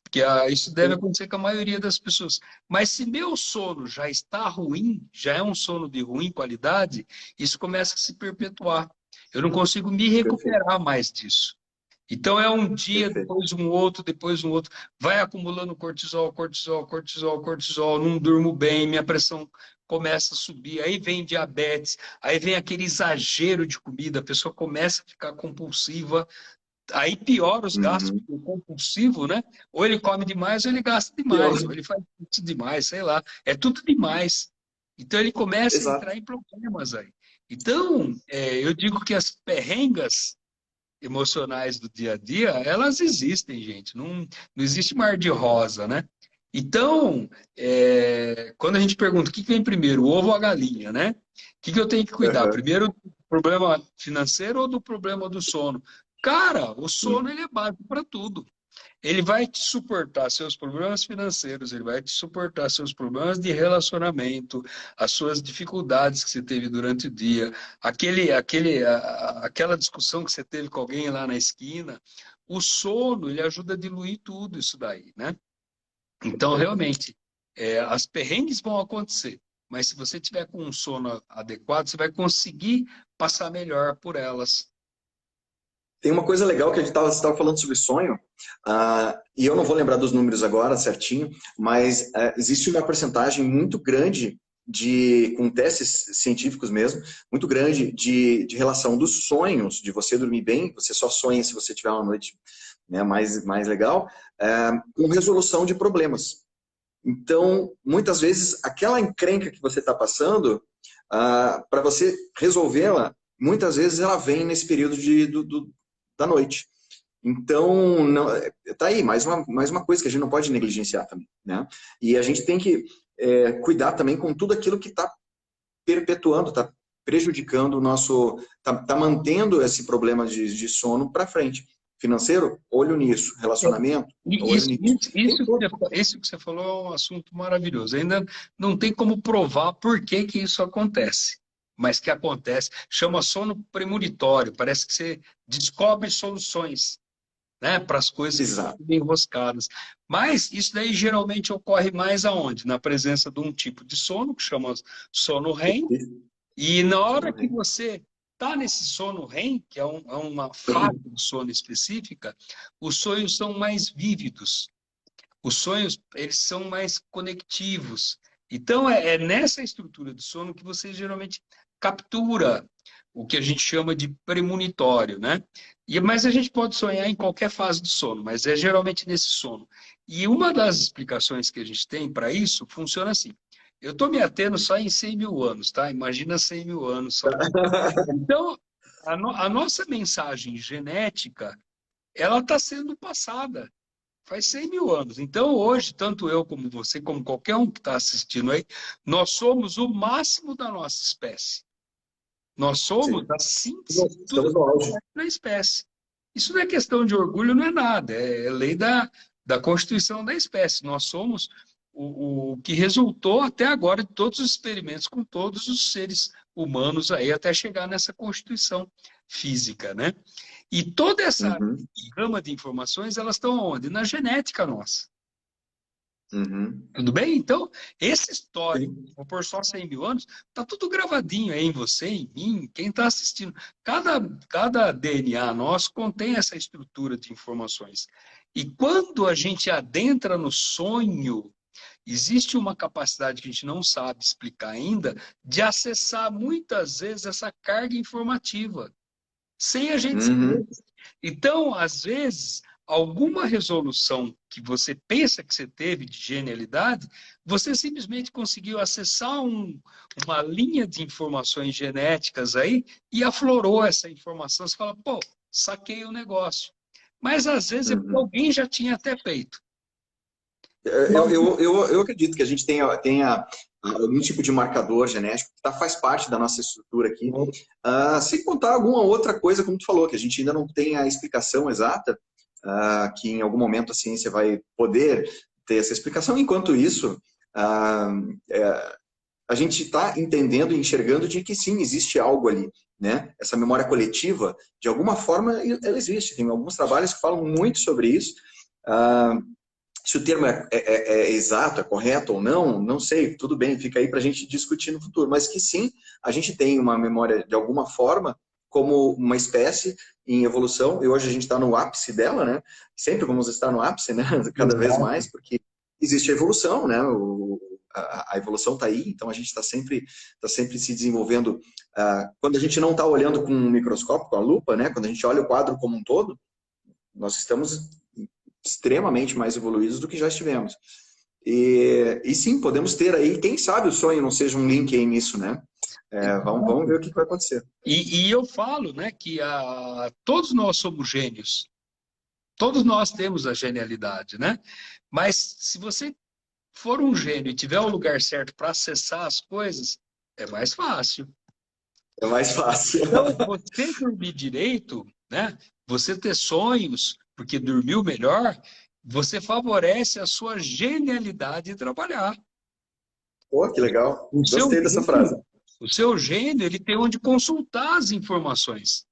[SPEAKER 2] Porque isso deve acontecer com a maioria das pessoas. Mas se meu sono já está ruim, já é um sono de ruim qualidade, isso começa a se perpetuar. Eu não consigo me
[SPEAKER 1] Perfeito,
[SPEAKER 2] recuperar mais disso. Então é um dia,
[SPEAKER 1] perfeito.
[SPEAKER 2] depois um outro, depois um outro. Vai acumulando cortisol, cortisol, cortisol, cortisol. Não durmo bem, minha pressão começa a subir. Aí vem diabetes, aí vem aquele exagero de comida, a pessoa começa a ficar compulsiva. Aí piora os gastos,
[SPEAKER 1] Uhum.
[SPEAKER 2] porque o compulsivo, né? Ou ele come demais, ou ele gasta
[SPEAKER 1] Pior.
[SPEAKER 2] demais, ou ele faz isso demais, sei lá. É tudo demais. Então ele começa a
[SPEAKER 1] Exato.
[SPEAKER 2] entrar em problemas aí. Então, eu digo que as perrengas emocionais do dia a dia, elas existem, gente. Não existe mar de rosa, né? Então, quando a gente pergunta o que vem primeiro, o ovo ou a galinha, né? O que eu tenho que cuidar?
[SPEAKER 1] Uhum.
[SPEAKER 2] Primeiro do problema financeiro ou do problema do sono? Cara, o sono
[SPEAKER 1] Uhum.
[SPEAKER 2] ele é básico para tudo. Ele vai te suportar seus problemas financeiros, ele vai te suportar seus problemas de relacionamento, as suas dificuldades que você teve durante o dia, aquela discussão que você teve com alguém lá na esquina. O sono, ele ajuda a diluir tudo isso daí, né? Então,
[SPEAKER 1] Perfeito.
[SPEAKER 2] realmente, as perrengues vão acontecer, mas se você tiver com um sono adequado, você vai conseguir passar melhor por elas.
[SPEAKER 1] Tem uma coisa legal que a gente estava falando sobre sonho, e eu não vou lembrar dos números agora certinho, mas existe uma porcentagem muito grande com testes científicos mesmo, muito grande de relação dos sonhos, de você dormir bem, você só sonha se você tiver uma noite, né, mais legal, com resolução de problemas. Então, muitas vezes, aquela encrenca que você está passando, para você resolvê-la, muitas vezes ela vem nesse período da noite. Então, não, tá aí, mais uma coisa que a gente não pode negligenciar também, né? E a gente tem que cuidar também com tudo aquilo que está perpetuando, está prejudicando o nosso, tá mantendo esse problema de sono para frente. Financeiro, olho nisso. Relacionamento,
[SPEAKER 2] E
[SPEAKER 1] olho
[SPEAKER 2] Isso,
[SPEAKER 1] nisso.
[SPEAKER 2] isso,
[SPEAKER 1] Tem
[SPEAKER 2] isso,
[SPEAKER 1] todo.
[SPEAKER 2] isso que você falou é um assunto maravilhoso. Ainda não tem como provar por que que isso acontece, mas que acontece. Chama sono premonitório. Parece que você descobre soluções, né, para as coisas que estão
[SPEAKER 1] Exato.
[SPEAKER 2] bem enroscadas. Mas isso daí geralmente ocorre mais aonde? Na presença de um tipo de sono, que chama sono REM, e na hora que você está nesse sono REM, que é uma fase do sono específica, os sonhos são mais vívidos. Os sonhos, eles são mais conectivos. Então, é nessa estrutura do sono que você geralmente captura o que a gente chama de premonitório, né? Mas a gente pode sonhar em qualquer fase do sono, mas é geralmente nesse sono. E uma das explicações que a gente tem para isso funciona assim. Eu estou me atendo só em 100 mil anos, tá? Imagina 100 mil anos só. Então, a nossa mensagem genética, ela está sendo passada faz 100 mil anos. Então, hoje, tanto eu como você, como qualquer um que está assistindo aí, nós somos o máximo da nossa espécie. Nós somos
[SPEAKER 1] Sim.
[SPEAKER 2] a síntese de tudo
[SPEAKER 1] Estamos no auge.
[SPEAKER 2] na espécie. Isso não é questão de orgulho, não é nada, é lei da constituição da espécie. Nós somos o que resultou até agora de todos os experimentos com todos os seres humanos aí, até chegar nessa constituição física, né? E toda essa
[SPEAKER 1] Uhum,
[SPEAKER 2] gama de informações, elas estão onde? Na genética nossa.
[SPEAKER 1] uhum.
[SPEAKER 2] Tudo bem? Então, esse histórico,
[SPEAKER 1] Sim.
[SPEAKER 2] vou por só 100 mil anos, está tudo gravadinho aí em você, em mim, quem está assistindo. Cada DNA nosso contém essa estrutura de informações. E quando a gente adentra no sonho, existe uma capacidade que a gente não sabe explicar ainda, de acessar muitas vezes essa carga informativa, sem a gente saber.
[SPEAKER 1] Uhum,
[SPEAKER 2] Então, às vezes, alguma resolução que você pensa que você teve de genialidade, você simplesmente conseguiu acessar uma linha de informações genéticas aí e aflorou essa informação. Você fala, pô, saquei o negócio. Mas às vezes é porque
[SPEAKER 1] uhum.
[SPEAKER 2] alguém já tinha até feito.
[SPEAKER 1] Eu acredito que a gente tenha algum tipo de marcador genético que faz parte da nossa estrutura aqui. Sem contar alguma outra coisa, como tu falou, que a gente ainda não tem a explicação exata, que em algum momento a ciência vai poder ter essa explicação. Enquanto isso, ah, é, a gente está entendendo e enxergando de que sim, existe algo ali. Né? Essa memória coletiva, de alguma forma, ela existe. Tem alguns trabalhos que falam muito sobre isso. Ah, Se o termo é exato, é correto ou não, não sei, tudo bem, fica aí para a gente discutir no futuro. Mas que sim, a gente tem uma memória de alguma forma, como uma espécie em evolução, e hoje a gente está no ápice dela, né? Sempre vamos estar no ápice, né? Cada vez mais, porque existe a evolução, né? A evolução está aí, então a gente tá sempre se desenvolvendo. Quando a gente não está olhando com um microscópio, com a lupa, né? Quando a gente olha o quadro como um todo, nós estamos extremamente mais evoluídos do que já estivemos. E sim, podemos ter aí, quem sabe o sonho não seja um link aí nisso, né? Vamos ver o que vai acontecer.
[SPEAKER 2] E eu falo, né, que todos nós somos gênios. Todos nós temos a genialidade, né? Mas se você for um gênio e tiver o lugar certo para acessar as coisas, é mais fácil.
[SPEAKER 1] É mais fácil.
[SPEAKER 2] Então, você dormir direito, né? Você ter sonhos, porque dormiu melhor, você favorece a sua genialidade de trabalhar.
[SPEAKER 1] Pô, que legal.
[SPEAKER 2] O seu
[SPEAKER 1] Gostei dessa frase.
[SPEAKER 2] gênio, o seu gênio, ele tem onde consultar as informações.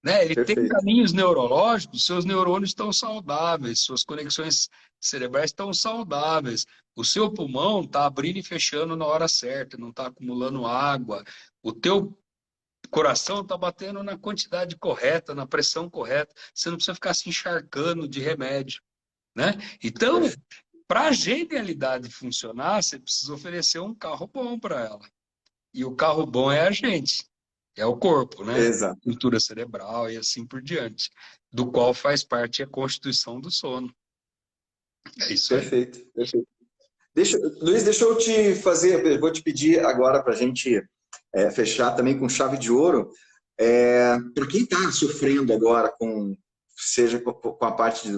[SPEAKER 2] Né? Ele tem
[SPEAKER 1] Perfeito.
[SPEAKER 2] caminhos neurológicos, seus neurônios estão saudáveis, suas conexões cerebrais estão saudáveis, o seu pulmão está abrindo e fechando na hora certa, não está acumulando água, o teu coração está batendo na quantidade correta, na pressão correta, você não precisa ficar se encharcando de remédio. Né? Então, para a genialidade funcionar, você precisa oferecer um carro bom para ela. E o carro bom é a gente. É o corpo, né?
[SPEAKER 1] Exato.
[SPEAKER 2] Cultura cerebral e assim por diante, do qual faz parte a constituição do sono. É isso aí.
[SPEAKER 1] Perfeito. Perfeito. Luiz, deixa eu te fazer, vou te pedir agora para a gente fechar também com chave de ouro. Para quem está sofrendo agora seja com a parte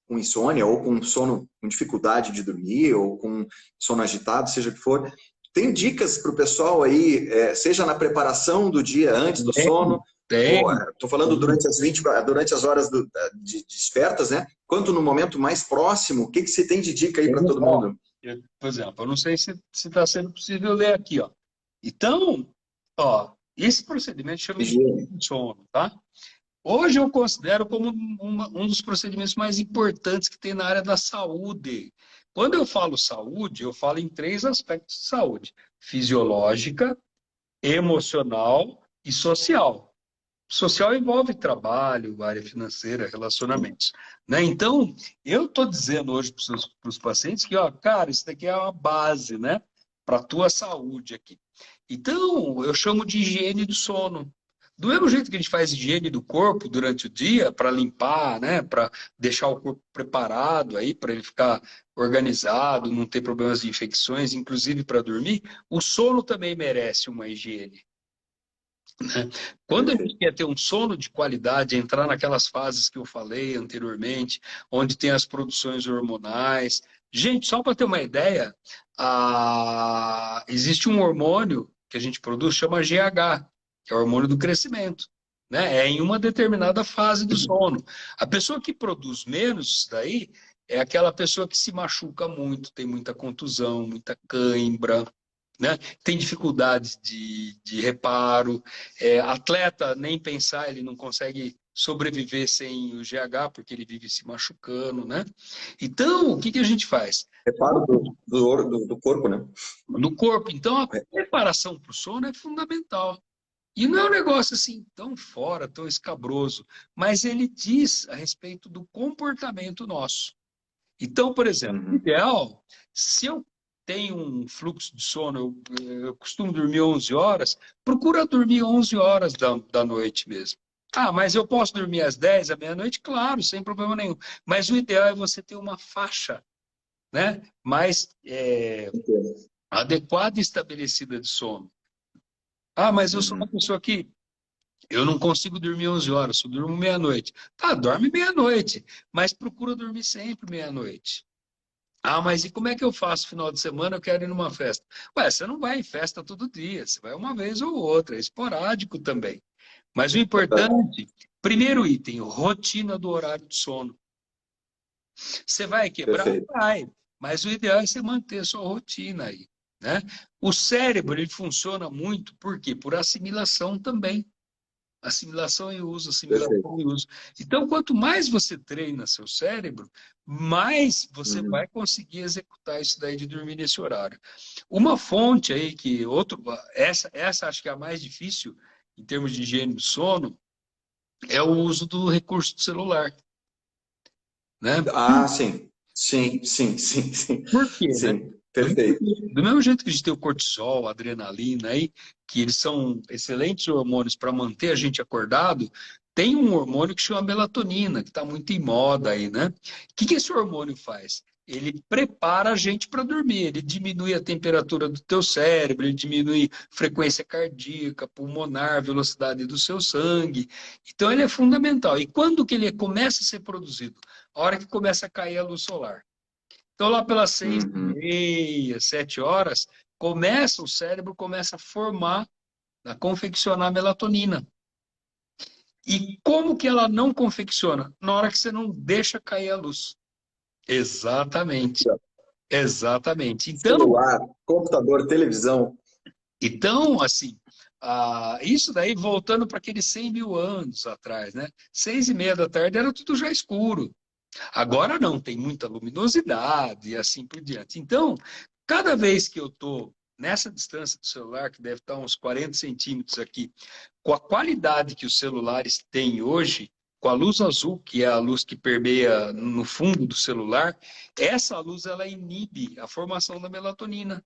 [SPEAKER 1] com insônia, ou com sono, com dificuldade de dormir, ou com sono agitado, seja o que for, tem dicas para o pessoal aí, seja na preparação do dia antes do sono, ou
[SPEAKER 2] Tem.
[SPEAKER 1] estou falando durante as horas de despertas, né? Quanto no momento mais próximo, o que você tem de dica aí para todo mundo?
[SPEAKER 2] Por exemplo, eu não sei se está sendo possível ler aqui, ó. Então, ó, esse procedimento chama de
[SPEAKER 1] Higiene.
[SPEAKER 2] sono, tá? Hoje eu considero como um dos procedimentos mais importantes que tem na área da saúde. Quando eu falo saúde, eu falo em três aspectos de saúde: fisiológica, emocional e social. Social envolve trabalho, área financeira, relacionamentos. Né? Então, eu estou dizendo hoje para os pacientes que, ó, cara, isso daqui é uma base, né, para a tua saúde aqui. Então, eu chamo de higiene do sono. Do mesmo jeito que a gente faz higiene do corpo durante o dia, para limpar, né, para deixar o corpo preparado aí, para ele ficar organizado, não ter problemas de infecções, inclusive para dormir, o sono também merece uma higiene. Quando a gente
[SPEAKER 1] Perfeito.
[SPEAKER 2] quer ter um sono de qualidade, entrar naquelas fases que eu falei anteriormente, onde tem as produções hormonais. Gente, só para ter uma ideia, existe um hormônio que a gente produz, chama GH, que é o hormônio do crescimento. né? É em uma determinada fase do sono. A pessoa que produz menos isso daí é aquela pessoa que se machuca muito, tem muita contusão, muita cãibra, né? Tem dificuldades de reparo. Atleta, nem pensar, ele não consegue sobreviver sem o GH, porque ele vive se machucando, né? Então, o que que a gente faz?
[SPEAKER 1] Reparo do corpo, né?
[SPEAKER 2] No corpo. Então, a preparação para o sono é fundamental. E não é um negócio assim tão fora, tão escabroso, mas ele diz a respeito do comportamento nosso. Então, por exemplo, o
[SPEAKER 1] Uhum.
[SPEAKER 2] ideal, se eu tenho um fluxo de sono, eu costumo dormir 11 horas, procura dormir 11 horas da noite mesmo. Ah, mas eu posso dormir às 10, à meia-noite? Claro, sem problema nenhum. Mas o ideal é você ter uma faixa, né, mais adequada e estabelecida de sono. Ah, mas eu sou uma
[SPEAKER 1] Uhum.
[SPEAKER 2] pessoa que eu não consigo dormir 11 horas, só durmo meia-noite. Tá, dorme meia-noite, mas procura dormir sempre meia-noite. Ah, mas e como é que eu faço final de semana? Eu quero ir numa festa. Ué, você não vai em festa todo dia, você vai uma vez ou outra, é esporádico também. Mas o importante, primeiro item, rotina do horário de sono. Você vai quebrar?
[SPEAKER 1] Perfeito.
[SPEAKER 2] Vai, mas o ideal é você manter a sua rotina aí, né? O cérebro, ele funciona muito, por quê? Por assimilação também. Assimilação e uso,
[SPEAKER 1] Perfeito.
[SPEAKER 2] assimilação e uso. Então, quanto mais você treina seu cérebro, mais você
[SPEAKER 1] Uhum.
[SPEAKER 2] vai conseguir executar isso daí de dormir nesse horário. Uma fonte aí que essa acho que é a mais difícil em termos de higiene do sono é o uso do recurso do celular, né?
[SPEAKER 1] Ah, sim. Sim, sim, sim, sim.
[SPEAKER 2] Por quê, né?
[SPEAKER 1] Sim, perfeito.
[SPEAKER 2] Do mesmo jeito que a gente tem o cortisol, a adrenalina aí, que eles são excelentes hormônios para manter a gente acordado, tem um hormônio que chama melatonina, que está muito em moda aí, né? O que que esse hormônio faz? Ele prepara a gente para dormir, ele diminui a temperatura do teu cérebro, ele diminui frequência cardíaca, pulmonar, velocidade do seu sangue. Então ele é fundamental. E quando que ele começa a ser produzido? A hora que começa a cair a luz solar. Então, lá pelas seis e
[SPEAKER 1] Uhum.
[SPEAKER 2] meia, 7 horas, o cérebro começa a formar, a confeccionar melatonina. E como que ela não confecciona? Na hora que você não deixa cair a luz. Exatamente. Exatamente.
[SPEAKER 1] Celular, computador, televisão.
[SPEAKER 2] Assim, isso daí voltando para aqueles 100 mil anos atrás, né? 6:30 da tarde era tudo já escuro. Agora não, tem muita luminosidade e assim por diante. Então, cada vez que eu estou nessa distância do celular, que deve estar uns 40 centímetros aqui, com a qualidade que os celulares têm hoje, com a luz azul, que é a luz que permeia no fundo do celular, essa luz ela inibe a formação da melatonina.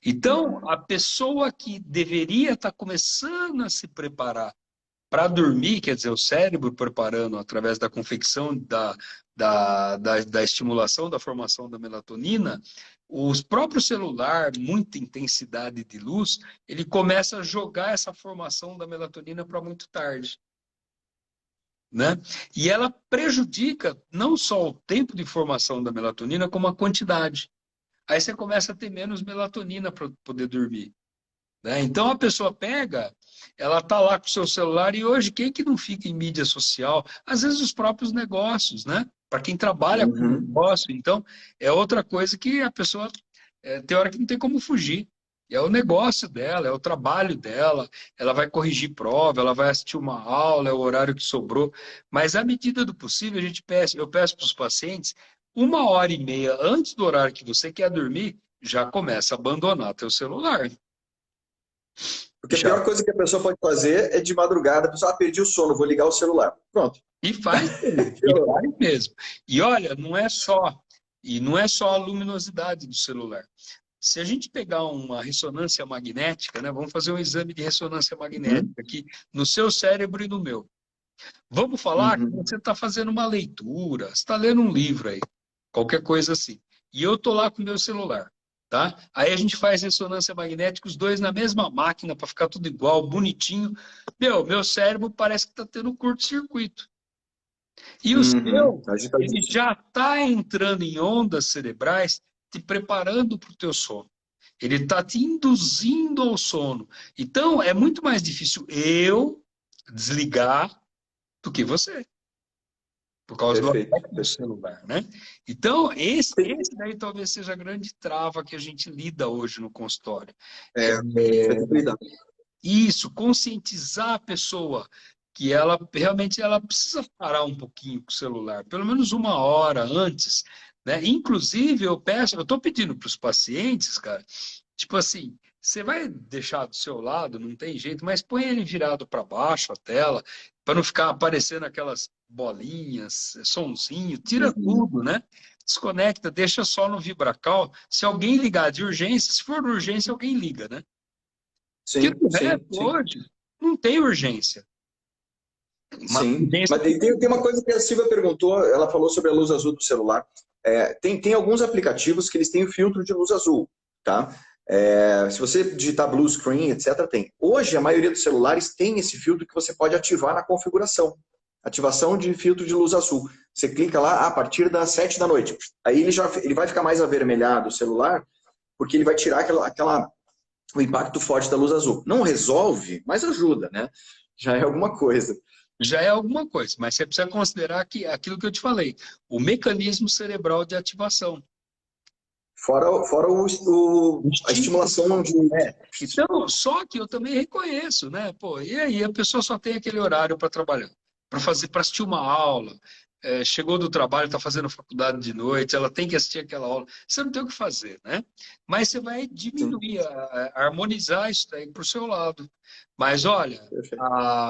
[SPEAKER 2] Então,
[SPEAKER 1] Uhum.
[SPEAKER 2] a pessoa que deveria estar começando a se preparar para dormir, quer dizer, o cérebro preparando através da confecção da estimulação da formação da melatonina, os próprios celular, muita intensidade de luz, ele começa a jogar essa formação da melatonina para muito tarde, né? E ela prejudica não só o tempo de formação da melatonina, como a quantidade. Aí você começa a ter menos melatonina para poder dormir. Né? Então a pessoa pega, ela está lá com o seu celular e hoje quem que não fica em mídia social? Às vezes os próprios negócios, né? Para quem trabalha com
[SPEAKER 1] Uhum.
[SPEAKER 2] negócio, então é outra coisa que a pessoa tem hora que não tem como fugir. É o negócio dela, é o trabalho dela, ela vai corrigir prova, ela vai assistir uma aula, é o horário que sobrou. Mas à medida do possível, eu peço para os pacientes 1 hora e meia antes do horário que você quer dormir, já começa a abandonar teu celular.
[SPEAKER 1] Porque a
[SPEAKER 2] Já.
[SPEAKER 1] pior coisa que a pessoa pode fazer é de madrugada, a pessoa, perdi o sono, vou ligar o celular. Pronto.
[SPEAKER 2] E faz mesmo, e faz mesmo. E olha, não é só a luminosidade do celular. Se a gente pegar uma ressonância magnética, né, vamos fazer um exame de ressonância magnética
[SPEAKER 1] Uhum.
[SPEAKER 2] aqui no seu cérebro e no meu. Vamos falar que
[SPEAKER 1] Uhum.
[SPEAKER 2] você está fazendo uma leitura, você está lendo um livro aí, qualquer coisa assim. E eu estou lá com o meu celular, tá? Aí a gente faz ressonância magnética, os dois na mesma máquina, para ficar tudo igual, bonitinho. Meu cérebro parece que está tendo um curto-circuito. E o
[SPEAKER 1] Uhum.
[SPEAKER 2] seu, ele
[SPEAKER 1] Agitadíssimo.
[SPEAKER 2] já está entrando em ondas cerebrais, te preparando para o teu sono. Ele está te induzindo ao sono. Então, é muito mais difícil eu desligar do que você. Por causa do
[SPEAKER 1] Perfeito.
[SPEAKER 2] aspecto do celular, né? Então, esse daí talvez seja a grande trava que a gente lida hoje no consultório.
[SPEAKER 1] Você vai ter que lidar.
[SPEAKER 2] Isso, conscientizar a pessoa que ela realmente ela precisa parar um pouquinho com o celular, pelo menos uma hora antes, né? Inclusive, eu estou pedindo para os pacientes, cara, tipo assim, você vai deixar do seu lado, não tem jeito, mas põe ele virado para baixo a tela, para não ficar aparecendo aquelas bolinhas, sonzinho, tira
[SPEAKER 1] Uhum.
[SPEAKER 2] tudo, né? Desconecta, deixa só no vibracal. Se alguém ligar de urgência, se for de urgência, alguém liga, né? Porque
[SPEAKER 1] Sim,
[SPEAKER 2] do resto,
[SPEAKER 1] sim, sim.
[SPEAKER 2] hoje, não tem urgência. Uma
[SPEAKER 1] Sim,
[SPEAKER 2] urgência
[SPEAKER 1] mas tem uma coisa que a Silvia perguntou, ela falou sobre a luz azul do celular. Tem alguns aplicativos que eles têm o filtro de luz azul, tá? Se você digitar blue screen, etc., tem. Hoje, a maioria dos celulares tem esse filtro que você pode ativar na configuração. Ativação de filtro de luz azul. Você clica lá a partir das 7 da noite. Aí ele vai ficar mais avermelhado o celular, porque ele vai tirar o impacto forte da luz azul. Não resolve, mas ajuda, né? Já é alguma coisa.
[SPEAKER 2] já é alguma coisa, mas você precisa considerar que aquilo que eu te falei, o mecanismo cerebral de ativação.
[SPEAKER 1] Fora
[SPEAKER 2] O
[SPEAKER 1] a
[SPEAKER 2] estímulo.
[SPEAKER 1] estimulação de.
[SPEAKER 2] Então, só que eu também reconheço, né? Pô, e aí a pessoa só tem aquele horário para trabalhar, para assistir uma aula, chegou do trabalho, está fazendo faculdade de noite, ela tem que assistir aquela aula. Você não tem o que fazer, né? Mas você vai
[SPEAKER 1] Sim,
[SPEAKER 2] diminuir, harmonizar isso daí para o seu lado. Mas olha,
[SPEAKER 1] perfeito.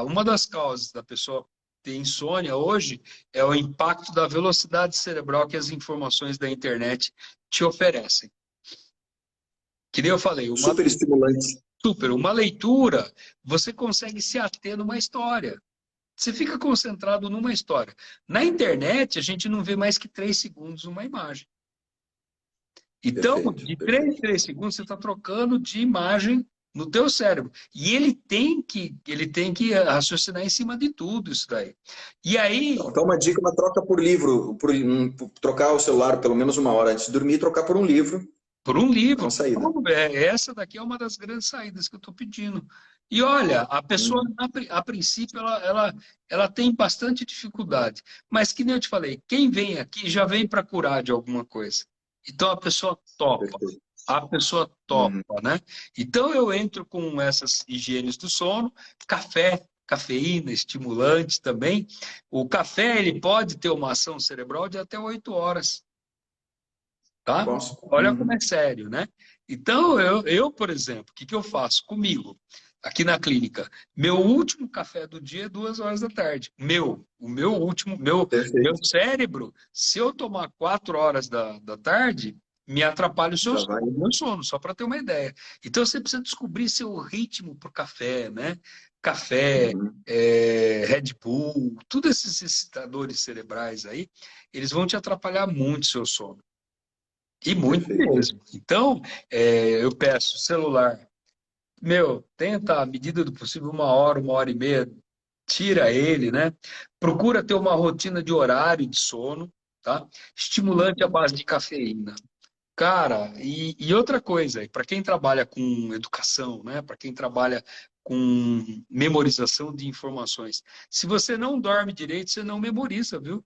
[SPEAKER 2] uma das causas da pessoa ter insônia hoje é o impacto da velocidade cerebral que as informações da internet te oferecem. Que nem eu falei,
[SPEAKER 1] Super estimulante.
[SPEAKER 2] uma leitura, você consegue se ater numa história. Você fica concentrado numa história. Na internet, a gente não vê mais que 3 segundos uma imagem. Então,
[SPEAKER 1] Perfeito,
[SPEAKER 2] de 3
[SPEAKER 1] perfeito.
[SPEAKER 2] em 3 segundos, você está trocando de imagem no teu cérebro. E ele tem que raciocinar em cima de tudo isso daí. E aí,
[SPEAKER 1] Então, uma dica, uma troca por livro. Trocar o celular pelo menos uma hora antes de dormir e trocar por um livro.
[SPEAKER 2] por um
[SPEAKER 1] É uma
[SPEAKER 2] livro.
[SPEAKER 1] saída.
[SPEAKER 2] Então, essa daqui é uma das grandes saídas que eu estou pedindo. E olha, a pessoa,
[SPEAKER 1] Uhum.
[SPEAKER 2] a princípio, ela tem bastante dificuldade. Mas, que nem eu te falei, quem vem aqui já vem para curar de alguma coisa. Então, a pessoa topa.
[SPEAKER 1] Perfeito.
[SPEAKER 2] A pessoa topa,
[SPEAKER 1] Uhum.
[SPEAKER 2] né? Então, eu entro com essas higienes do sono, café, cafeína, estimulante também. O café, ele pode ter uma ação cerebral de até 8 horas. Tá?
[SPEAKER 1] Posso?
[SPEAKER 2] Olha como
[SPEAKER 1] Uhum.
[SPEAKER 2] é sério, né? Então, por exemplo, o que que eu faço comigo, aqui na clínica? Meu último café do dia é 2 horas da tarde. O meu último, meu
[SPEAKER 1] Perfeito.
[SPEAKER 2] cérebro, se eu tomar 4 horas da tarde, me atrapalha
[SPEAKER 1] Já vai.
[SPEAKER 2] o meu sono, só para ter uma ideia. Então, você precisa descobrir seu ritmo para o café, né? Café,
[SPEAKER 1] Uhum.
[SPEAKER 2] Red Bull, todos esses excitadores cerebrais aí, eles vão te atrapalhar muito o seu sono. E muito
[SPEAKER 1] Perfeito.
[SPEAKER 2] mesmo. Então, eu peço celular. Meu, tenta, à medida do possível, uma hora e meia, tira ele, né? Procura ter uma rotina de horário de sono, tá? Estimulante à
[SPEAKER 1] Uhum.
[SPEAKER 2] base de cafeína. Cara, e outra coisa, para quem trabalha com educação, né? Para quem trabalha com memorização de informações, se você não dorme direito, você não memoriza, viu?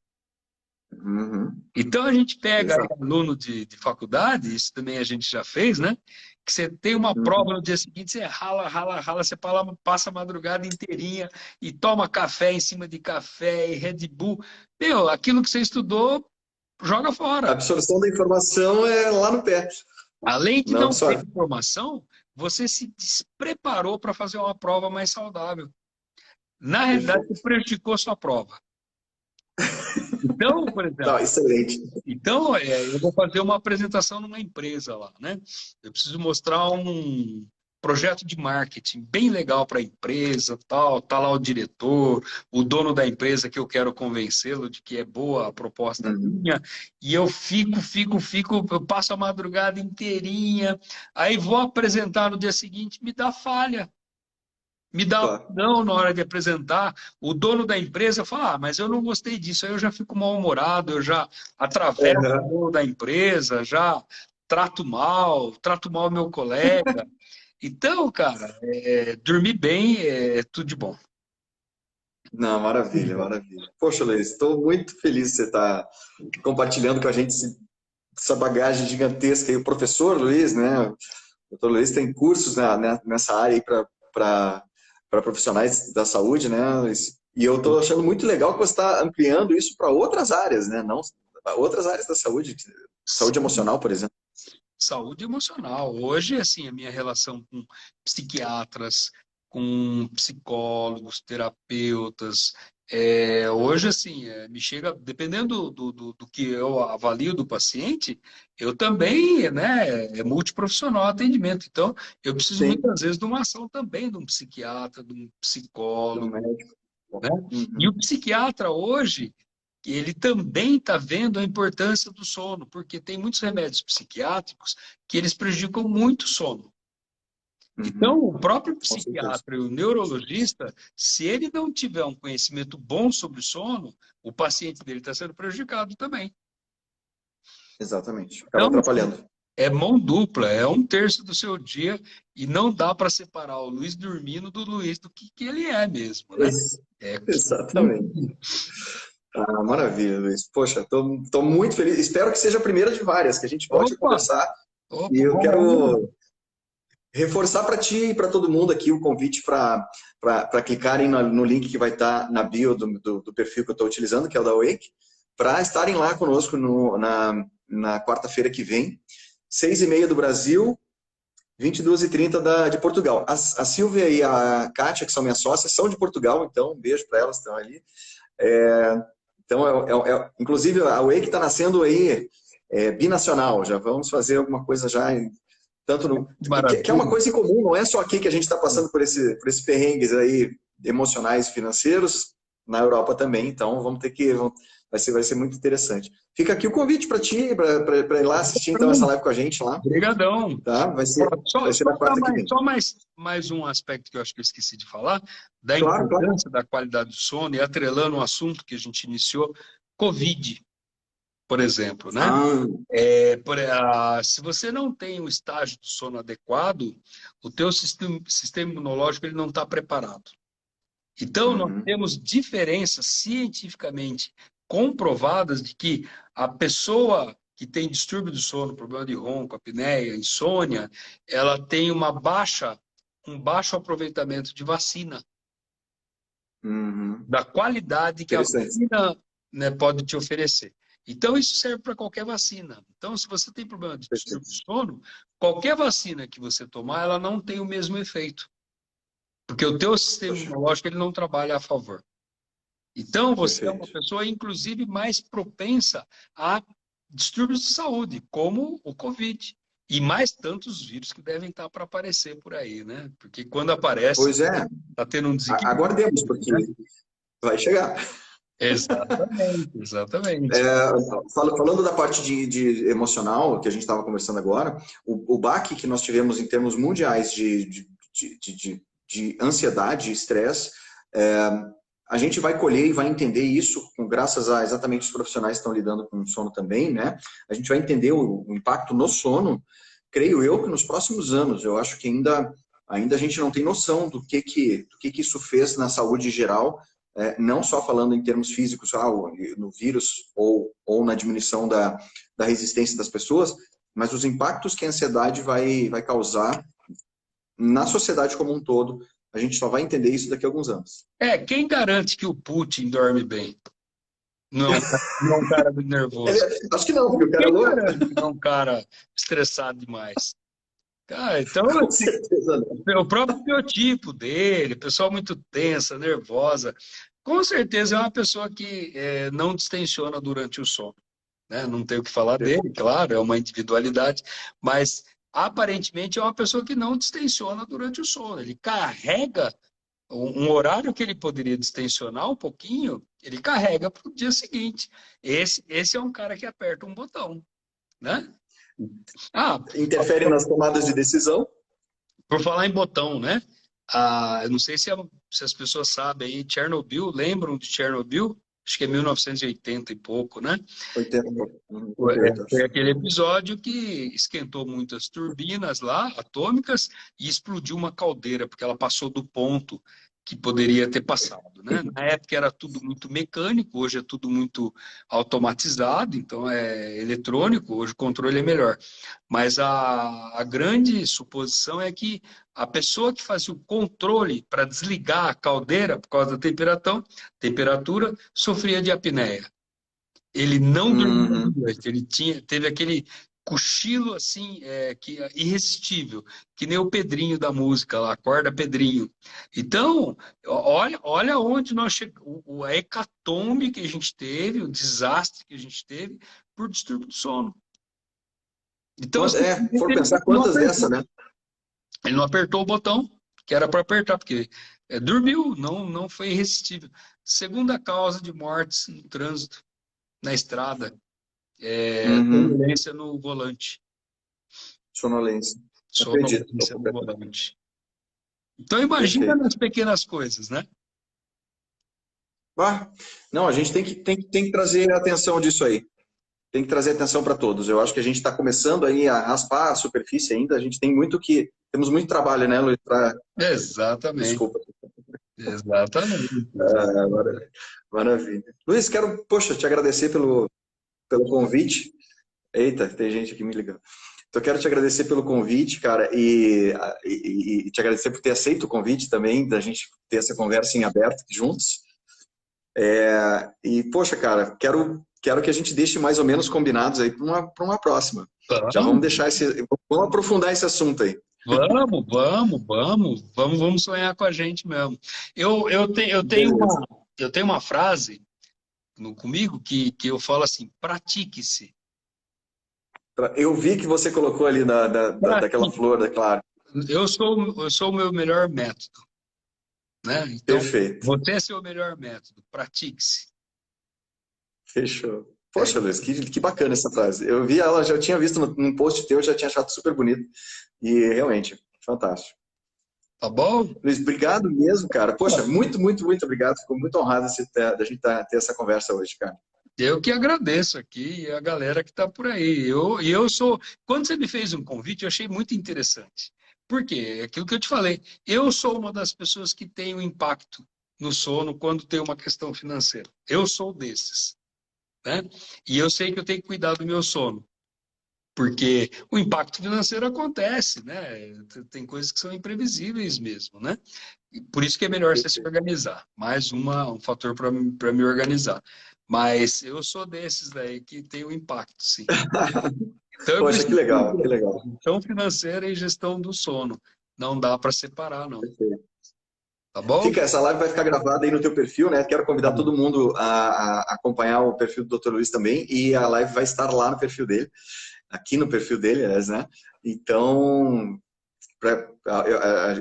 [SPEAKER 1] Uhum.
[SPEAKER 2] Então a gente pega aí
[SPEAKER 1] Exato.
[SPEAKER 2] aluno de faculdade, isso também a gente já fez, né? Que você tem uma prova
[SPEAKER 1] Uhum.
[SPEAKER 2] no dia seguinte, você rala, rala, rala, você passa a madrugada inteirinha e toma café em cima de café e Red Bull. Meu, aquilo que você estudou, joga
[SPEAKER 1] A
[SPEAKER 2] fora.
[SPEAKER 1] absorção da informação é lá no pé.
[SPEAKER 2] Além de
[SPEAKER 1] Não
[SPEAKER 2] não ter
[SPEAKER 1] absorve.
[SPEAKER 2] informação, você se despreparou para fazer uma prova mais saudável. Na realidade, você
[SPEAKER 1] Perfeito.
[SPEAKER 2] prejudicou sua prova. Então, por
[SPEAKER 1] Não,
[SPEAKER 2] exemplo,
[SPEAKER 1] excelente.
[SPEAKER 2] então, eu vou fazer uma apresentação numa empresa lá, né? Eu preciso mostrar um projeto de marketing bem legal para a empresa, tal. Tá lá o diretor, o dono da empresa que eu quero convencê-lo de que é boa a proposta
[SPEAKER 1] Uhum.
[SPEAKER 2] minha. E eu fico, eu passo a madrugada inteirinha. Aí vou apresentar no dia seguinte, me dá falha. Me dá
[SPEAKER 1] Claro.
[SPEAKER 2] não na hora de apresentar. O dono da empresa fala, mas eu não gostei disso. Aí eu já fico mal-humorado, eu já atravesso o
[SPEAKER 1] Uhum.
[SPEAKER 2] dono da empresa, já trato mal meu colega. Então, cara, dormir bem é tudo de bom.
[SPEAKER 1] Não, maravilha, maravilha. Poxa, Luiz, estou muito feliz de você estar compartilhando com a gente essa bagagem gigantesca aí. O professor Luiz, né? O doutor Luiz tem cursos nessa área aí para profissionais da saúde, né, Luiz? E eu estou achando muito legal que você está ampliando isso para outras áreas, né? Não, outras áreas da saúde, saúde
[SPEAKER 2] Sim.
[SPEAKER 1] emocional, por exemplo.
[SPEAKER 2] Saúde emocional. Hoje, assim, a minha relação com psiquiatras, com psicólogos, terapeutas, hoje, assim, me chega, dependendo do que eu avalio do paciente, eu também, né, é multiprofissional atendimento. Então, eu preciso
[SPEAKER 1] Sim,
[SPEAKER 2] muitas vezes de uma ação também de um psiquiatra, de um
[SPEAKER 1] do
[SPEAKER 2] psicólogo,
[SPEAKER 1] médico.
[SPEAKER 2] né? E
[SPEAKER 1] Uhum.
[SPEAKER 2] o psiquiatra hoje, ele também está vendo a importância do sono, porque tem muitos remédios psiquiátricos que eles prejudicam muito o sono. Então,
[SPEAKER 1] Uhum.
[SPEAKER 2] o próprio
[SPEAKER 1] Com certeza.
[SPEAKER 2] psiquiatra e o neurologista, se ele não tiver um conhecimento bom sobre o sono, o paciente dele está sendo prejudicado também.
[SPEAKER 1] Exatamente. Acaba
[SPEAKER 2] Então, assim,
[SPEAKER 1] atrapalhando.
[SPEAKER 2] é mão dupla, é um terço do seu dia e não dá para separar o Luiz dormindo do Luiz do que ele é mesmo, né?
[SPEAKER 1] Ex-
[SPEAKER 2] É,
[SPEAKER 1] Exatamente. Ah, maravilha, Luiz. Poxa, estou muito feliz. Espero que seja a primeira de várias, que a gente volte a
[SPEAKER 2] opa,
[SPEAKER 1] conversar. E
[SPEAKER 2] opa,
[SPEAKER 1] eu
[SPEAKER 2] vamos.
[SPEAKER 1] quero reforçar para ti e para todo mundo aqui o convite para clicarem no link que vai estar na bio do perfil que eu estou utilizando, que é o da Wake, para estarem lá conosco na quarta-feira que vem, 6h30 do Brasil, 22h30 de Portugal. A Silvia e a Kátia, que são minhas sócias, são de Portugal, então um beijo para elas, estão ali. Então, inclusive, a Wake está nascendo aí binacional, já vamos fazer alguma coisa já, tanto que é uma
[SPEAKER 2] Maravilha.
[SPEAKER 1] coisa em comum, não é só aqui que a gente está passando por esses perrengues aí emocionais e financeiros, na Europa também, então vamos ter que, vai ser muito interessante. Fica aqui o convite para ti, para ir lá assistir então essa live com a gente lá,
[SPEAKER 2] Obrigadão.
[SPEAKER 1] tá?
[SPEAKER 2] Só,
[SPEAKER 1] Vai ser
[SPEAKER 2] só,
[SPEAKER 1] na quarta que vem.
[SPEAKER 2] mais um aspecto que eu acho que eu esqueci de falar, da
[SPEAKER 1] Claro, claro.
[SPEAKER 2] importância da qualidade do sono e atrelando um assunto que a gente iniciou, Covid, por exemplo, né?
[SPEAKER 1] Ah,
[SPEAKER 2] Se você não tem um estágio do sono adequado, o teu sistema imunológico ele não está preparado. Então, nós
[SPEAKER 1] uhum,
[SPEAKER 2] temos diferenças cientificamente comprovadas de que a pessoa que tem distúrbio do sono, problema de ronco, apneia, insônia, ela tem um baixo aproveitamento de vacina,
[SPEAKER 1] uhum.
[SPEAKER 2] da qualidade que a
[SPEAKER 1] Interessante.
[SPEAKER 2] vacina, né, pode te oferecer. Então, isso serve para qualquer vacina. Então, se você tem problema de distúrbio do
[SPEAKER 1] Perfeito.
[SPEAKER 2] sono, qualquer vacina que você tomar, ela não tem o mesmo efeito, porque o teu sistema
[SPEAKER 1] Poxa,
[SPEAKER 2] imunológico ele não trabalha a favor. Então, você é uma
[SPEAKER 1] perfeito.
[SPEAKER 2] pessoa, inclusive, mais propensa a distúrbios de saúde, como o Covid. E mais tantos vírus que devem estar para aparecer por aí, né? Porque quando aparece,
[SPEAKER 1] Pois é,
[SPEAKER 2] está tendo um desequilíbrio,
[SPEAKER 1] aguardemos, porque
[SPEAKER 2] né?
[SPEAKER 1] vai chegar.
[SPEAKER 2] Exatamente, exatamente.
[SPEAKER 1] Falando da parte de emocional, que a gente estava conversando agora, o baque que nós tivemos em termos mundiais de ansiedade e estresse, é, a gente vai colher e vai entender isso, graças a exatamente os profissionais que estão lidando com o sono também, né? A gente vai entender o impacto no sono, creio eu, que nos próximos anos. Eu acho que ainda a gente não tem noção do que isso fez na saúde geral, não só falando em termos físicos, no vírus ou na diminuição da resistência das pessoas, mas os impactos que a ansiedade vai causar na sociedade como um todo. A gente só vai entender isso daqui a alguns anos.
[SPEAKER 2] Quem garante que o Putin dorme bem? Não é um cara muito nervoso.
[SPEAKER 1] Acho que não, porque o cara é
[SPEAKER 2] Quem
[SPEAKER 1] louco.
[SPEAKER 2] garante que não é um cara estressado demais? Cara, então,
[SPEAKER 1] Com
[SPEAKER 2] assim,
[SPEAKER 1] certeza não.
[SPEAKER 2] o próprio biotipo dele, pessoa muito tensa, nervosa, com certeza é uma pessoa que não distensiona durante o sono, né? Não tem o que falar dele, claro, é uma individualidade, mas aparentemente é uma pessoa que não distensiona durante o sono. Ele carrega um horário que ele poderia distensionar um pouquinho, ele carrega para o dia seguinte. Esse é um cara que aperta um botão, né? Ah,
[SPEAKER 1] Interfere nas tomadas de decisão.
[SPEAKER 2] por falar em botão, né? Eu não sei se as pessoas sabem aí, Chernobyl, lembram de Chernobyl? Acho que é 1980 e pouco, né?
[SPEAKER 1] 88,
[SPEAKER 2] Foi
[SPEAKER 1] acho.
[SPEAKER 2] aquele episódio que esquentou muitas turbinas lá, atômicas, e explodiu uma caldeira, porque ela passou do ponto que poderia ter passado, né? Na época era tudo muito mecânico, hoje é tudo muito automatizado, então é eletrônico, hoje o controle é melhor. Mas a grande suposição é que a pessoa que fazia o controle para desligar a caldeira por causa da temperatura sofria de apneia. Ele não dormia
[SPEAKER 1] Uhum.
[SPEAKER 2] de noite, teve aquele cochilo assim, irresistível, que nem o Pedrinho da música lá, acorda Pedrinho. Então, olha onde nós chegamos, a hecatombe que a gente teve, o desastre que a gente teve por distúrbio do sono. Então,
[SPEAKER 1] For pensar quantas dessa, né?
[SPEAKER 2] ele não apertou o botão que era para apertar, porque dormiu, não foi irresistível. Segunda causa de mortes no trânsito, na estrada,
[SPEAKER 1] Uhum.
[SPEAKER 2] sonolência no volante.
[SPEAKER 1] Sonolência. Acredito.
[SPEAKER 2] Sonolência no volante. Então imagina
[SPEAKER 1] Perfeito.
[SPEAKER 2] nas pequenas coisas, né?
[SPEAKER 1] Ah, não, a gente tem que trazer atenção disso aí. Tem que trazer atenção para todos. Eu acho que a gente está começando aí a raspar a superfície ainda. A gente tem muito que... Temos muito trabalho, né, Luiz?
[SPEAKER 2] Exatamente.
[SPEAKER 1] Desculpa.
[SPEAKER 2] Exatamente.
[SPEAKER 1] Maravilha. Luiz, quero, poxa, te agradecer pelo convite. Eita, tem gente aqui me ligando. Então, quero te agradecer pelo convite, cara, e te agradecer por ter aceito o convite também, da gente ter essa conversa em aberto juntos. E, poxa, cara, quero que a gente deixe mais ou menos combinados aí para uma próxima. Já vamos deixar vamos aprofundar esse assunto aí.
[SPEAKER 2] Vamos sonhar com a gente mesmo. Eu tenho uma frase comigo que eu falo assim: pratique-se.
[SPEAKER 1] Eu vi que você colocou ali daquela flor, claro.
[SPEAKER 2] Eu sou o meu melhor método, né? Então,
[SPEAKER 1] Perfeito.
[SPEAKER 2] você é seu melhor método, pratique-se.
[SPEAKER 1] Fechou. Poxa, Luiz, que bacana essa frase. Eu vi ela, já tinha visto num post teu, já tinha achado super bonito. E realmente, fantástico.
[SPEAKER 2] Tá bom?
[SPEAKER 1] Luiz, obrigado mesmo, cara. Poxa, muito, muito, muito obrigado. Fico muito honrado da gente ter essa conversa hoje, cara.
[SPEAKER 2] Eu que agradeço aqui e a galera que está por aí. Quando você me fez um convite, eu achei muito interessante. Por quê? É aquilo que eu te falei. Eu sou uma das pessoas que tem um impacto no sono quando tem uma questão financeira. Eu sou desses, né? E eu sei que eu tenho que cuidar do meu sono, porque o impacto financeiro acontece, né? Tem coisas que são imprevisíveis mesmo, né? E por isso que é melhor você se organizar. Mais um fator para me organizar. Mas eu sou desses daí que tem um impacto, sim. Então eu
[SPEAKER 1] Poxa, que
[SPEAKER 2] preciso
[SPEAKER 1] legal, que
[SPEAKER 2] entender.
[SPEAKER 1] legal.
[SPEAKER 2] Gestão financeira e gestão do sono. Não dá para separar, não.
[SPEAKER 1] Perfeito.
[SPEAKER 2] Tá bom?
[SPEAKER 1] Essa live vai ficar gravada aí no teu perfil, né? Quero convidar todo mundo a acompanhar o perfil do Dr. Luiz também, e a live vai estar lá no perfil dele, aqui no perfil dele, aliás, né? Então,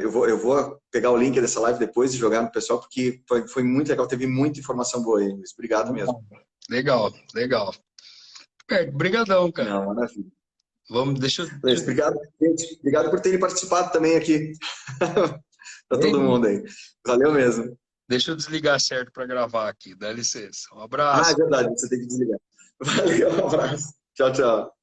[SPEAKER 1] eu vou pegar o link dessa live depois e jogar no pessoal, porque foi muito legal, teve muita informação boa aí, Luiz. Obrigado mesmo.
[SPEAKER 2] Legal. Obrigadão, cara.
[SPEAKER 1] Não, maravilha.
[SPEAKER 2] Deixa
[SPEAKER 1] Luiz, obrigado, gente. Obrigado por terem participado também aqui. Para todo mundo aí. Valeu mesmo.
[SPEAKER 2] Deixa eu desligar certo para gravar aqui. Dá licença. Um abraço.
[SPEAKER 1] É verdade, você tem que desligar. Valeu, um abraço. Tchau, tchau.